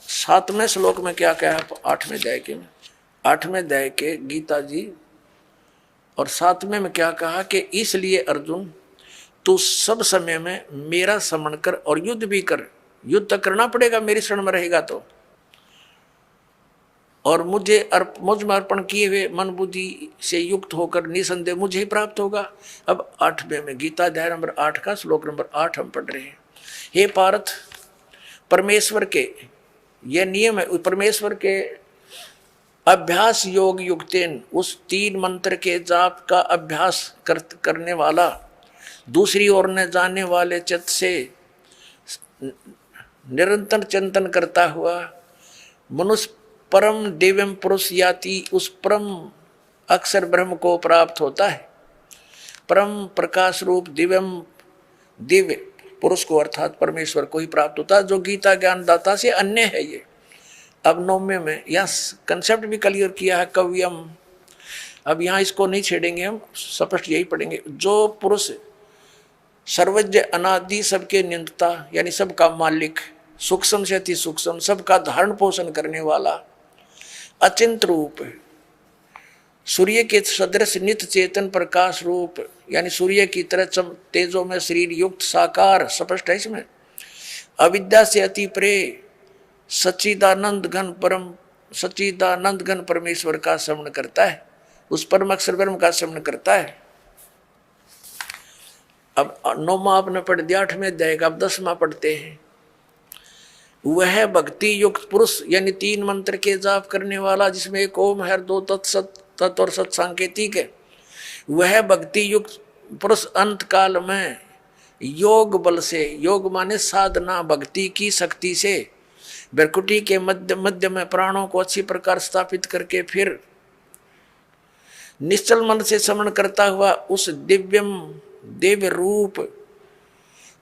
7वें श्लोक में क्या कहा 8वें अध्याय के में, 8वें अध्याय के गीता जी और 7वें में क्या कहा कि इसलिए अर्जुन तू सब समय में मेरा स्मरण कर और युद्ध भी कर। युद्ध तो करना पड़ेगा, मेरी शरण में रहेगा तो, और मुझ में अर्पण किए हुए मन बुद्धि से युक्त होकर निसंदेह मुझे ही प्राप्त होगा। अब 8वें में गीता अध्याय नंबर 8 का श्लोक नंबर 8 हम पढ़ रहे हैं। हे पार्थ, परमेश्वर के यह नियम है, परमेश्वर के अभ्यास योग युक्तेन, उस 3 मंत्र के जाप का अभ्यास करने वाला, दूसरी ओर न जाने वाले चित्त से निरंतर चिंतन करता हुआ मनुष्य परम दिव्यम पुरुष याति, उस परम अक्षर ब्रह्म को प्राप्त होता है। परम प्रकाश रूप दिव्य पुरुष को अर्थात परमेश्वर को ही प्राप्त होता है, जो गीता ज्ञान दाता से अन्य है। ये अब 9वें में यहाँ कंसेप्ट भी क्लियर किया है कव्यम। अब यहाँ इसको नहीं छेड़ेंगे, हम स्पष्ट यही पढ़ेंगे। जो पुरुष सर्वज्ञ अनादि सबके नियंता यानी सबका मालिक, सूक्ष्म से अति सूक्ष्म सबका धारण पोषण करने वाला, अचिंत रूप, सूर्य के सदृश नित्य चेतन प्रकाश रूप यानी सूर्य की तरह तेजों में शरीर युक्त साकार, स्पष्ट है इसमें, अविद्या से अति प्रे सच्चिदानंद घन परमेश्वर का स्मरण करता है, उस परम अक्षर ब्रह्म का स्मरण करता है। अब 9वां आपने पढ़ दिया, 8वें अध्याय का, अब 10वां पढ़ते हैं। वह भक्ति युक्त पुरुष यानी 3 मंत्र के जाप करने वाला, जिसमें एक ओम है, 2 तत् और सत सांकेतिक है। वह भक्ति युक्त पुरुष अंत काल में योग बल से, योग माने साधना, भक्ति की शक्ति से भ्रकुटी के मध्य में प्राणों को अच्छी प्रकार स्थापित करके फिर निश्चल मन से स्मरण करता हुआ उस दिव्य रूप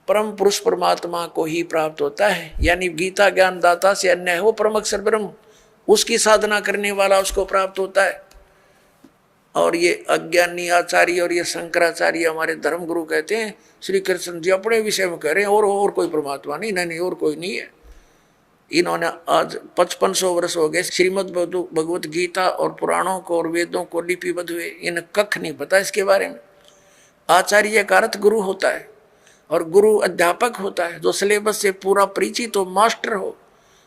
परम पुरुष परमात्मा को ही प्राप्त होता है। यानी गीता ज्ञान दाता से अन्य है वो परम अक्षर ब्रह्म, उसकी साधना करने वाला उसको प्राप्त होता है। और ये अज्ञानी आचार्य और ये शंकराचार्य हमारे धर्म गुरु कहते हैं श्री कृष्ण जी अपने विषय में कह रहे हैं और कोई परमात्मा नहीं, और कोई नहीं है। इन्होंने आज 5500 वर्ष हो गए श्रीमद् भगवत गीता और पुराणों को और वेदों को लिपिबद्ध हुए, इन्हें कख नहीं पता इसके बारे में। आचार्य का अर्थ गुरु होता है और गुरु अध्यापक होता है, जो सिलेबस से पूरा परिचित हो, मास्टर हो।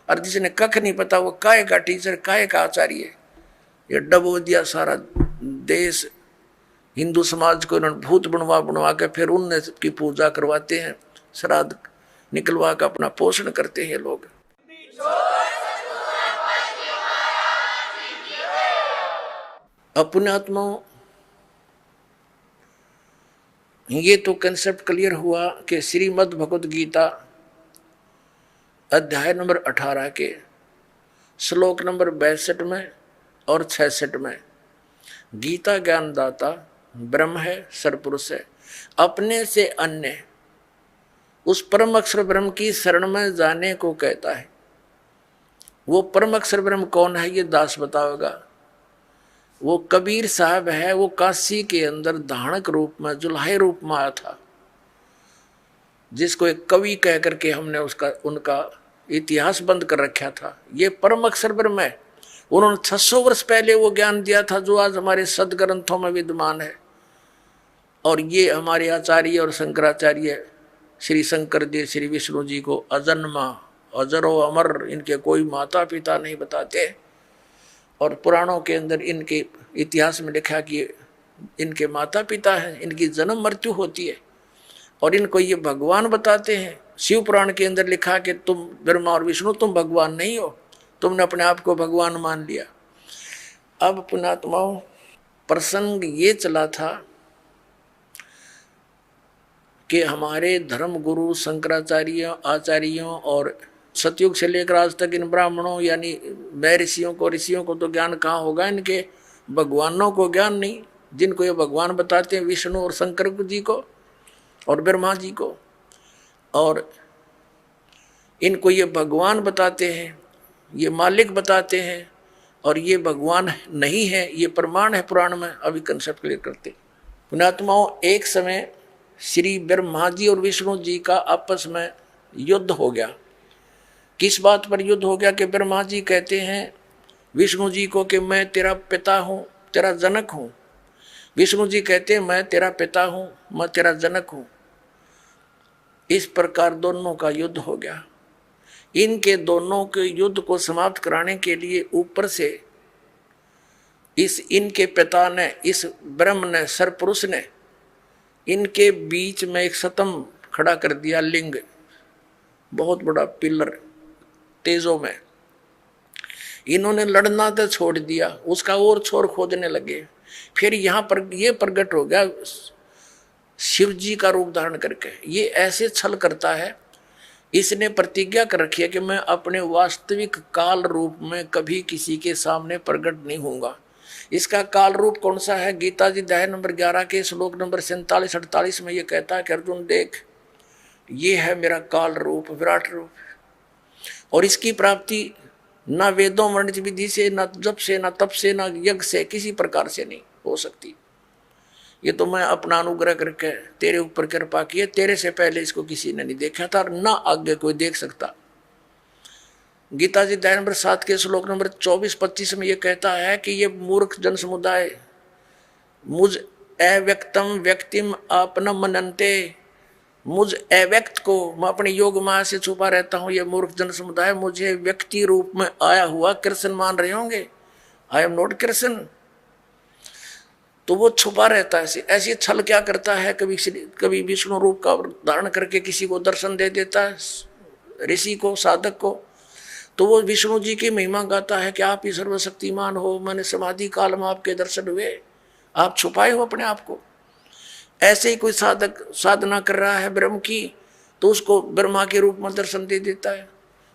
और जिसने कख नहीं पता वो काय का टीचर, काय का आचार्य। ये डबो दिया सारा देश, हिंदू समाज को इन्होंने भूत बनवा के फिर उनने की पूजा करवाते हैं, श्राद्ध निकलवा कर अपना पोषण करते हैं लोग। अपने आत्माओं, ये तो कंसेप्ट क्लियर हुआ कि श्रीमद् भगवत गीता अध्याय नंबर 18 के श्लोक नंबर 62 में और 66 में गीता ज्ञानदाता ब्रह्म है, सरपुरुष है, अपने से अन्य उस परम अक्षर ब्रह्म की शरण में जाने को कहता है। वो परम अक्षर ब्रह्म कौन है, ये दास बताओगा। वो कबीर साहब है, वो काशी के अंदर धानक रूप में, जुल्हे रूप में आया था, जिसको एक कवि कह करके हमने उनका इतिहास बंद कर रखा था। ये परम अक्षर ब्रह्म है। उन्होंने 600 वर्ष पहले वो ज्ञान दिया था जो आज हमारे सदग्रंथों में विद्यमान है। और ये हमारे आचार्य और शंकराचार्य श्री शंकर देव श्री विष्णु जी को अजन्मा, अजरो अमर, इनके कोई माता पिता नहीं बताते। और पुराणों के अंदर इनके इतिहास में लिखा कि इनके माता पिता हैं, इनकी जन्म मृत्यु होती है, और इनको ये भगवान बताते हैं। शिव पुराण के अंदर लिखा कि तुम ब्रह्मा और विष्णु, तुम भगवान नहीं हो, तुमने अपने आप को भगवान मान लिया। अब पुणात्माओं, प्रसंग ये चला था कि हमारे धर्म गुरु शंकराचार्य आचार्यों और सतयुग से लेकर आज तक इन ब्राह्मणों यानी मैं ऋषियों को तो ज्ञान कहाँ होगा, इनके भगवानों को ज्ञान नहीं। जिनको ये भगवान बताते हैं विष्णु और शंकर जी को और ब्रह्मा जी को, और इनको ये भगवान बताते हैं, ये मालिक बताते हैं, और ये भगवान नहीं है, ये प्रमाण है पुराण में। अभी कंसेप्ट क्लियर करते पुणात्माओं, एक समय श्री ब्रह्मा जी और विष्णु जी का आपस में युद्ध हो गया। किस बात पर युद्ध हो गया कि ब्रह्मा जी कहते हैं विष्णु जी को कि मैं तेरा पिता हूँ, तेरा जनक हूँ। विष्णु जी कहते हैं मैं तेरा पिता हूँ, मैं तेरा जनक हूँ। इस प्रकार दोनों का युद्ध हो गया। इनके दोनों के युद्ध को समाप्त कराने के लिए ऊपर से इनके पिता ने, इस ब्रह्म ने, सरपुरुष ने इनके बीच में एक सतम खड़ा कर दिया, लिंग, बहुत बड़ा पिलर तेजों में। इन्होंने लड़ना तो छोड़ दिया, उसका और छोर खोदने लगे। फिर यहाँ पर ये प्रकट हो गया शिव जी का रूप धारण करके। ये ऐसे छल करता है, इसने प्रतिज्ञा कर रखी है कि मैं अपने वास्तविक काल रूप में कभी किसी के सामने प्रकट नहीं होऊंगा। इसका काल रूप कौन सा है? गीता जी अध्याय नंबर 11 के श्लोक नंबर 47-48 में ये कहता है कि अर्जुन देख, ये है मेरा काल रूप, विराट रूप, और इसकी प्राप्ति ना वेदों वर्णित विधि से, ना जप से, ना तप से, ना यज्ञ से, किसी प्रकार से नहीं हो सकती। ये तो मैं अपना अनुग्रह करके तेरे ऊपर कृपा की है, तेरे से पहले इसको किसी ने नहीं देखा था और ना आगे कोई देख सकता। गीता जी अध्याय नंबर 7 के श्लोक नंबर 24-25 में ये कहता है कि ये मूर्ख जन समुदाय मुझ अव्यक्तम व्यक्तिम आपनम मनन्ते, मुझ अव्यक्त को मैं अपने योग माया से छुपा रहता हूँ। ये मूर्ख जन समुदाय मुझे व्यक्ति रूप में आया हुआ कृष्ण मान रहे होंगे। I am not Krishna. तो वो छुपा रहता है। ऐसी छल क्या करता है, कभी विष्णु रूप का धारण करके किसी को दर्शन दे देता है, ऋषि को, साधक को। तो वो विष्णु जी की महिमा गाता है कि आप ही सर्वशक्तिमान हो, मैंने समाधि काल में आपके दर्शन हुए, आप छुपाए हो अपने आप को। ऐसे ही कोई साधक साधना कर रहा है ब्रह्म की, तो उसको ब्रह्मा के रूप में दर्शन दे देता है।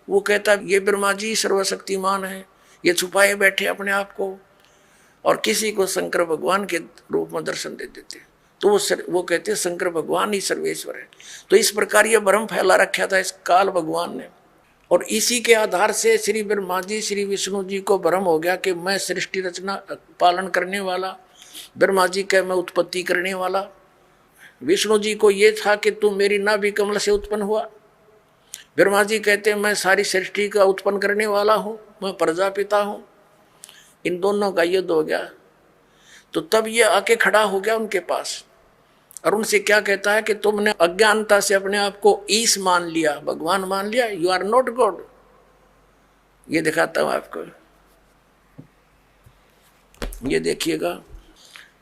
वो कहता है ये ब्रह्मा जी सर्वशक्तिमान है, ये छुपाए बैठे अपने आप को, और किसी को शंकर भगवान के रूप में दर्शन दे देते। तो वो कहते हैं शंकर भगवान ही सर्वेश्वर है। तो इस प्रकार ये भ्रम फैला रखा था इस काल भगवान ने, और इसी के आधार से श्री ब्रह्मा जी श्री विष्णु जी को भ्रम हो गया कि मैं सृष्टि रचना पालन करने वाला, ब्रह्मा जी का मैं उत्पत्ति करने वाला। विष्णु जी को ये था कि तू मेरी नाभि कमल से उत्पन्न हुआ। ब्रह्मा जी कहते हैं मैं सारी सृष्टि का उत्पन्न करने वाला हूँ, मैं प्रजापिता हूँ। इन दोनों का युद्ध हो गया। तो तब ये आके खड़ा हो गया उनके पास, और उनसे क्या कहता है कि तुमने अज्ञानता से अपने आप को ईश मान लिया, भगवान मान लिया, यू आर नॉट गॉड। ये दिखाता हूं आपको, ये देखिएगा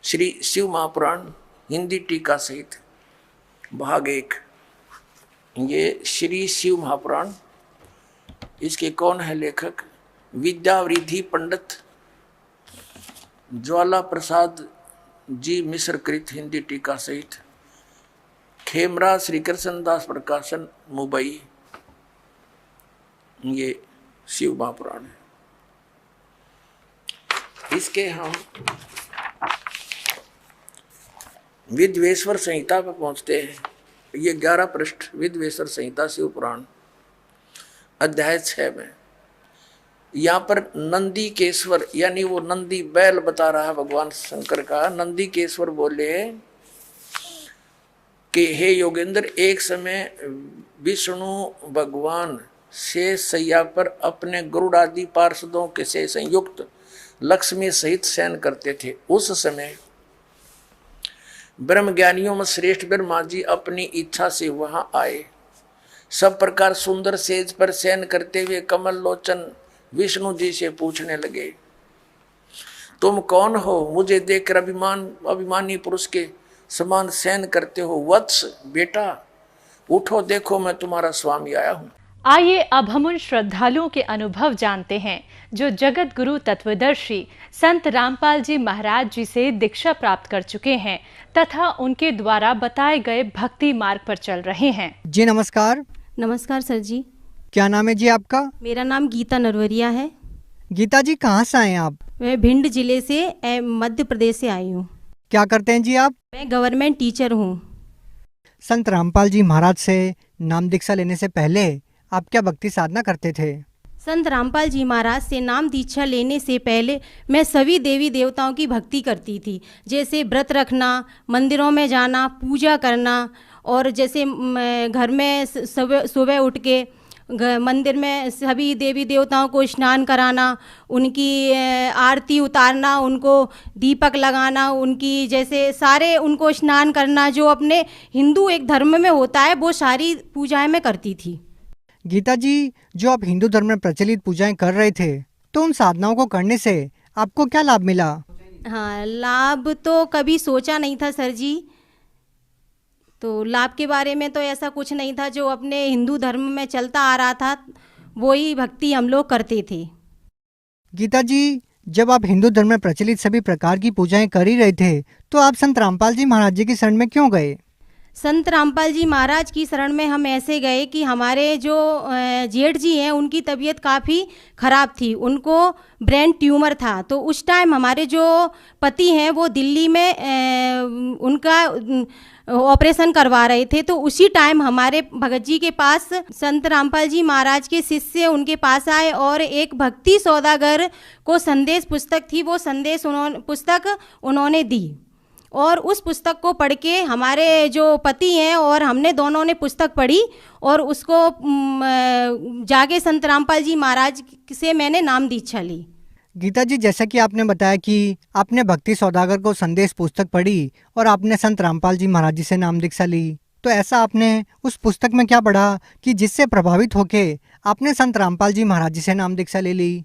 श्री शिव महापुराण हिंदी टीका सहित भाग 1। ये श्री शिव महापुराण, इसके कौन है लेखक? विद्यावृद्धि पंडित ज्वाला प्रसाद जी मिश्र कृत हिंदी टीका सहित, खेमरा श्री कृष्ण दास प्रकाशन मुंबई। ये शिव महापुराण है। इसके हम विद्वेश्वर संहिता पर पहुंचते हैं। ये 11 पृष्ठ विद्वेश्वर संहिता शिव पुराण अध्याय 6 में यहाँ पर नंदी केश्वर यानी वो नंदी बैल बता रहा है भगवान शंकर का। नंदी केश्वर बोले कि हे योगेंद्र, एक समय विष्णु भगवान शेष सैया पर अपने गरुड़ आदि पार्षदों के से संयुक्त लक्ष्मी सहित शयन करते थे। उस समय ब्रह्म ज्ञानियों में श्रेष्ठ ब्रह्मा जी अपनी इच्छा से वहां आए। सब प्रकार सुंदर सेज पर शयन करते हुए कमल लोचन विष्णु जी से पूछने लगे, तुम कौन हो? मुझे देखकर अभिमानी पुरुष के समान शयन करते हो। वत्स बेटा उठो, देखो मैं तुम्हारा स्वामी आया हूं। आइए अब हम उन श्रद्धालुओं के अनुभव जानते हैं जो जगत गुरु तत्वदर्शी संत रामपाल जी महाराज जी से दीक्षा प्राप्त कर चुके हैं तथा उनके द्वारा बताए गए भक्ति मार्ग पर चल रहे हैं। जी नमस्कार। नमस्कार सर जी। क्या नाम है जी आपका? मेरा नाम गीता नरवरिया है। गीता जी कहाँ से आए हैं आप? मैं भिंड जिले से मध्य प्रदेश से आई हूँ। क्या करते हैं जी आप? मैं गवर्नमेंट टीचर हूँ। संत रामपाल जी महाराज से नाम दीक्षा लेने से पहले आप क्या भक्ति साधना करते थे? संत रामपाल जी महाराज से नाम दीक्षा लेने से पहले मैं सभी देवी देवताओं की भक्ति करती थी, जैसे व्रत रखना, मंदिरों में जाना, पूजा करना, और जैसे घर में सुबह उठ के मंदिर में सभी देवी देवताओं को स्नान कराना, उनकी आरती उतारना, उनको दीपक लगाना, उनकी जैसे सारे उनको स्नान करना, जो अपने हिंदू एक धर्म में होता है, वो सारी पूजाएं मैं करती थी। गीता जी, जो आप हिंदू धर्म में प्रचलित पूजाएं कर रहे थे, तो उन साधनाओं को करने से आपको क्या लाभ मिला? हाँ, लाभ तो कभी सोचा नहीं था सर जी। तो लाभ के बारे में तो ऐसा कुछ नहीं था, जो अपने हिंदू धर्म में चलता आ रहा था वही भक्ति हम लोग करते थे। गीता जी, जब आप हिंदू धर्म में प्रचलित सभी प्रकार की पूजाएं कर ही रहे थे, तो आप संत रामपाल जी महाराज जी की शरण में क्यों गए? संत रामपाल जी महाराज की शरण में हम ऐसे गए कि हमारे जो जेठ जी हैं उनकी तबीयत काफ़ी ख़राब थी, उनको ब्रेन ट्यूमर था। तो उस टाइम हमारे जो पति हैं वो दिल्ली में उनका ऑपरेशन करवा रहे थे। तो उसी टाइम हमारे भगत जी के पास संत रामपाल जी महाराज के शिष्य उनके पास आए और एक भक्ति सौदागर को संदेश पुस्तक थी, वो संदेश पुस्तक उन्होंने दी। और उस पुस्तक को पढ़ के हमारे जो पति हैं और हमने दोनों ने पुस्तक पढ़ी और उसको जाके संत रामपाल जी महाराज से मैंने नाम दीक्षा ली। गीता जी, जैसा कि आपने बताया कि आपने भक्ति सौदागर को संदेश पुस्तक पढ़ी और आपने संत रामपाल जी महाराज जी से नाम दीक्षा ली, तो ऐसा आपने उस पुस्तक में क्या पढ़ा कि जिससे प्रभावित होके आपने संत रामपाल जी महाराज जी से नाम दीक्षा ले ली?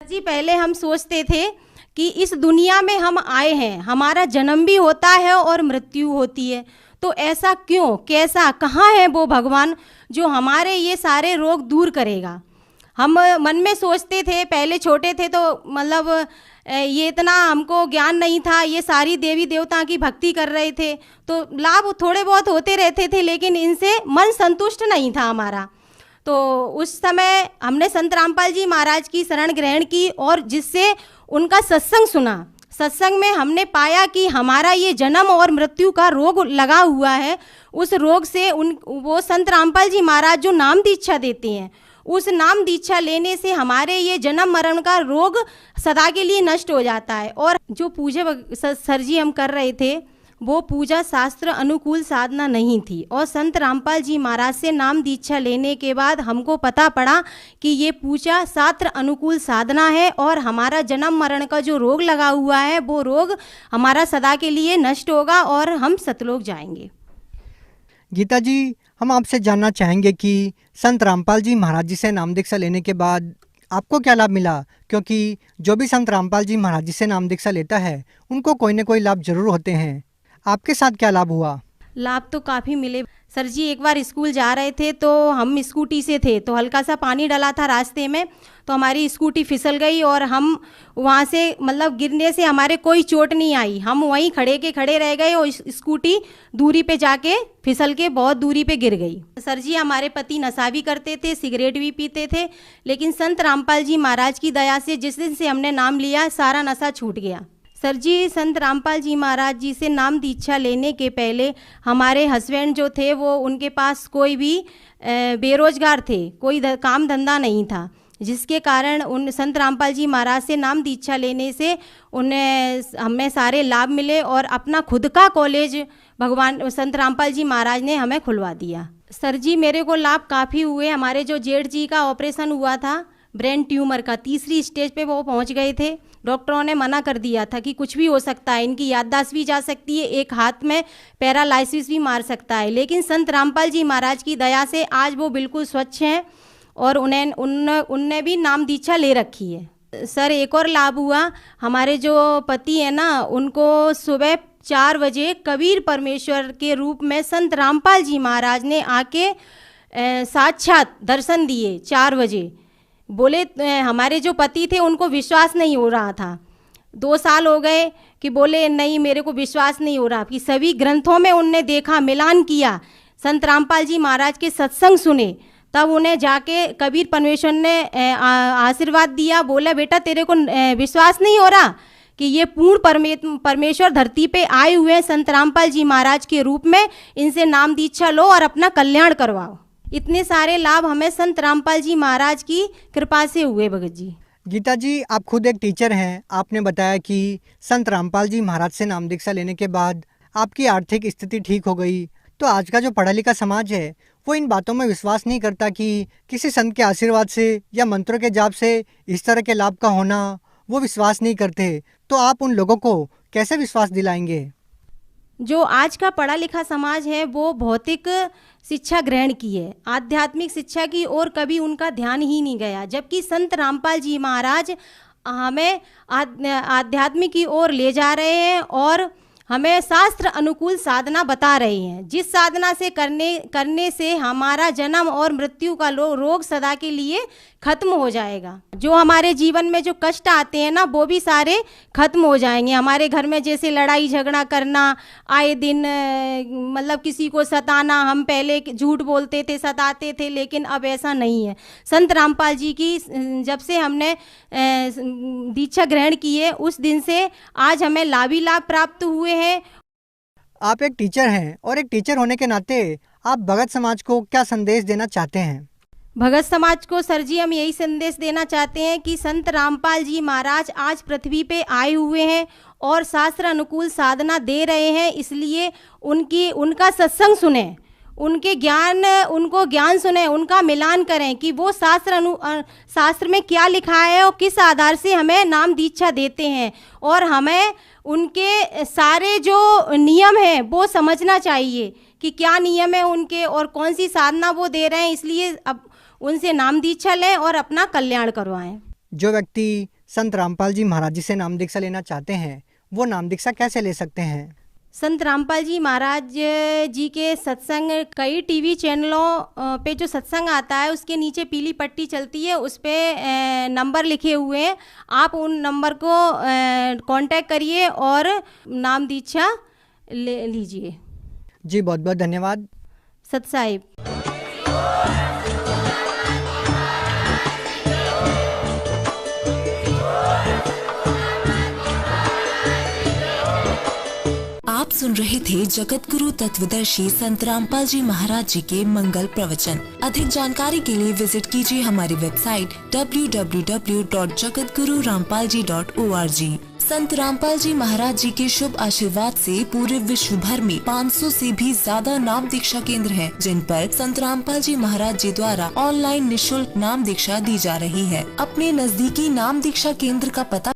जी, पहले हम सोचते थे कि इस दुनिया में हम आए हैं, हमारा जन्म भी होता है और मृत्यु होती है, तो ऐसा क्यों, कैसा, कहाँ है वो भगवान जो हमारे ये सारे रोग दूर करेगा। हम मन में सोचते थे, पहले छोटे थे तो मतलब ये इतना हमको ज्ञान नहीं था, ये सारी देवी देवता की भक्ति कर रहे थे तो लाभ थोड़े बहुत होते रहते थे, लेकिन इनसे मन संतुष्ट नहीं था हमारा। तो उस समय हमने संत रामपाल जी महाराज की शरण ग्रहण की और जिससे उनका सत्संग सुना। सत्संग में हमने पाया कि हमारा ये जन्म और मृत्यु का रोग लगा हुआ है। उस रोग से वो संत रामपाल जी महाराज जो नाम दीक्षा देते हैं, उस नाम दीक्षा लेने से हमारे ये जन्म मरण का रोग सदा के लिए नष्ट हो जाता है। और जो पूजा सर जी हम कर रहे थे वो पूजा शास्त्र अनुकूल साधना नहीं थी, और संत रामपाल जी महाराज से नाम दीक्षा लेने के बाद हमको पता पड़ा कि ये पूजा शास्त्र अनुकूल साधना है और हमारा जन्म मरण का जो रोग लगा हुआ है वो रोग हमारा सदा के लिए नष्ट होगा और हम सतलोक जाएंगे। गीता जी, हम आपसे जानना चाहेंगे कि संत रामपाल जी महाराज जी से नाम दीक्षा लेने के बाद आपको क्या लाभ मिला, क्योंकि जो भी संत रामपाल जी महाराज जी से नाम दीक्षा लेता है उनको कोई न कोई लाभ जरूर होते हैं। आपके साथ क्या लाभ हुआ? लाभ तो काफ़ी मिले सर जी। एक बार स्कूल जा रहे थे तो हम स्कूटी से थे, तो हल्का सा पानी डला था रास्ते में, तो हमारी स्कूटी फिसल गई और हम वहाँ से मतलब गिरने से हमारे कोई चोट नहीं आई। हम वहीं खड़े के खड़े रह गए और स्कूटी दूरी पे जाके फिसल के बहुत दूरी पे गिर गई। सर जी हमारे पति नशा भी करते थे, सिगरेट भी पीते थे, लेकिन संत रामपाल जी महाराज की दया से जिस दिन से हमने नाम लिया सारा नशा छूट गया। सर जी संत रामपाल जी महाराज जी से नाम दीक्षा लेने के पहले हमारे हस्बैंड जो थे वो उनके पास कोई भी बेरोजगार थे, कोई काम धंधा नहीं था, जिसके कारण उन संत रामपाल जी महाराज से नाम दीक्षा लेने से उन्हें हमें सारे लाभ मिले और अपना खुद का कॉलेज भगवान संत रामपाल जी महाराज ने हमें खुलवा दिया। सर जी मेरे को लाभ काफ़ी हुए। हमारे जो जेठ जी का ऑपरेशन हुआ था ब्रेन ट्यूमर का, 3री स्टेज पे वो पहुंच गए थे। डॉक्टरों ने मना कर दिया था कि कुछ भी हो सकता है, इनकी याददाश्त भी जा सकती है, एक हाथ में पैरालाइसिस भी मार सकता है, लेकिन संत रामपाल जी महाराज की दया से आज वो बिल्कुल स्वच्छ हैं और उनने भी नाम दीक्षा ले रखी है। सर एक और लाभ हुआ, हमारे जो पति है ना उनको सुबह 4 बजे कबीर परमेश्वर के रूप में संत रामपाल जी महाराज ने आके साक्षात दर्शन दिए 4 बजे। बोले हमारे जो पति थे उनको विश्वास नहीं हो रहा था, 2 साल हो गए कि बोले नहीं मेरे को विश्वास नहीं हो रहा, कि सभी ग्रंथों में उनने देखा, मिलान किया, संत रामपाल जी महाराज के सत्संग सुने, तब उन्हें जाके कबीर परमेश्वर ने आशीर्वाद दिया। बोला बेटा तेरे को विश्वास नहीं हो रहा कि ये पूर्ण परमेश्वर धरती पे आए हुए हैं संत रामपाल जी महाराज के रूप में, इनसे नाम दीक्षा लो और अपना कल्याण करवाओ। इतने सारे लाभ हमें संत रामपाल जी महाराज की कृपा से हुए भगत जी। गीता जी आप खुद एक टीचर हैं, आपने बताया कि संत रामपाल जी महाराज से नाम दीक्षा लेने के बाद आपकी आर्थिक स्थिति ठीक हो गई। तो आज का जो पढ़ा लिखा समाज है वो इन बातों में विश्वास नहीं करता कि किसी संत के आशीर्वाद से या मंत्रों के जाप से इस तरह के लाभ का होना, वो विश्वास नहीं करते। तो आप उन लोगों को कैसे विश्वास दिलाएंगे? जो आज का पढ़ा लिखा समाज है वो भौतिक शिक्षा ग्रहण की है, आध्यात्मिक शिक्षा की ओर कभी उनका ध्यान ही नहीं गया, जबकि संत रामपाल जी महाराज हमें आध्यात्मिक की ओर ले जा रहे हैं और हमें शास्त्र अनुकूल साधना बता रहे हैं, जिस साधना से करने से हमारा जन्म और मृत्यु का रोग सदा के लिए खत्म हो जाएगा। जो हमारे जीवन में जो कष्ट आते हैं ना वो भी सारे खत्म हो जाएंगे। हमारे घर में जैसे लड़ाई झगड़ा करना, आए दिन मतलब किसी को सताना, हम पहले झूठ बोलते थे, सताते थे, लेकिन अब ऐसा नहीं है। संत रामपाल जी की जब से हमने दीक्षा ग्रहण की है उस दिन से आज हमें लाभ ही लाभ प्राप्त हुए हैं। आप एक टीचर हैं और एक टीचर होने के नाते आप भगत समाज को क्या संदेश देना चाहते हैं? भगत समाज को सर जी हम यही संदेश देना चाहते हैं कि संत रामपाल जी महाराज आज पृथ्वी पे आए हुए हैं और शास्त्र अनुकूल साधना दे रहे हैं, इसलिए उनका सत्संग सुने, उनको ज्ञान सुने, उनका मिलान करें कि वो शास्त्र में क्या लिखा है और किस आधार से हमें नाम दीक्षा देते हैं, और हमें उनके सारे जो नियम हैं वो समझना चाहिए कि क्या नियम है उनके और कौन सी साधना वो दे रहे हैं। इसलिए अब उनसे नाम दीक्षा लें और अपना कल्याण करवाएं। जो व्यक्ति संत रामपाल जी महाराज जी से नाम दीक्षा लेना चाहते हैं वो नाम दीक्षा कैसे ले सकते हैं? संत रामपाल जी महाराज जी के सत्संग कई टीवी चैनलों पे जो सत्संग आता है उसके नीचे पीली पट्टी चलती है, उस पे नंबर लिखे हुए हैं, आप उन नंबर को कांटेक्ट करिए और नाम दीक्षा ले लीजिए। जी बहुत बहुत धन्यवाद। सत साहिब। आप सुन रहे थे जगत गुरु तत्वदर्शी संत रामपाल जी महाराज जी के मंगल प्रवचन। अधिक जानकारी के लिए विजिट कीजिए हमारी वेबसाइट www.jagatgururampalji.org। संत रामपाल जी महाराज जी के शुभ आशीर्वाद से पूरे विश्व भर में 500 से भी ज्यादा नाम दीक्षा केंद्र हैं, जिन पर संत रामपाल जी महाराज जी द्वारा ऑनलाइन निशुल्क नाम दीक्षा दी जा रही है। अपने नजदीकी नाम दीक्षा केंद्र का पता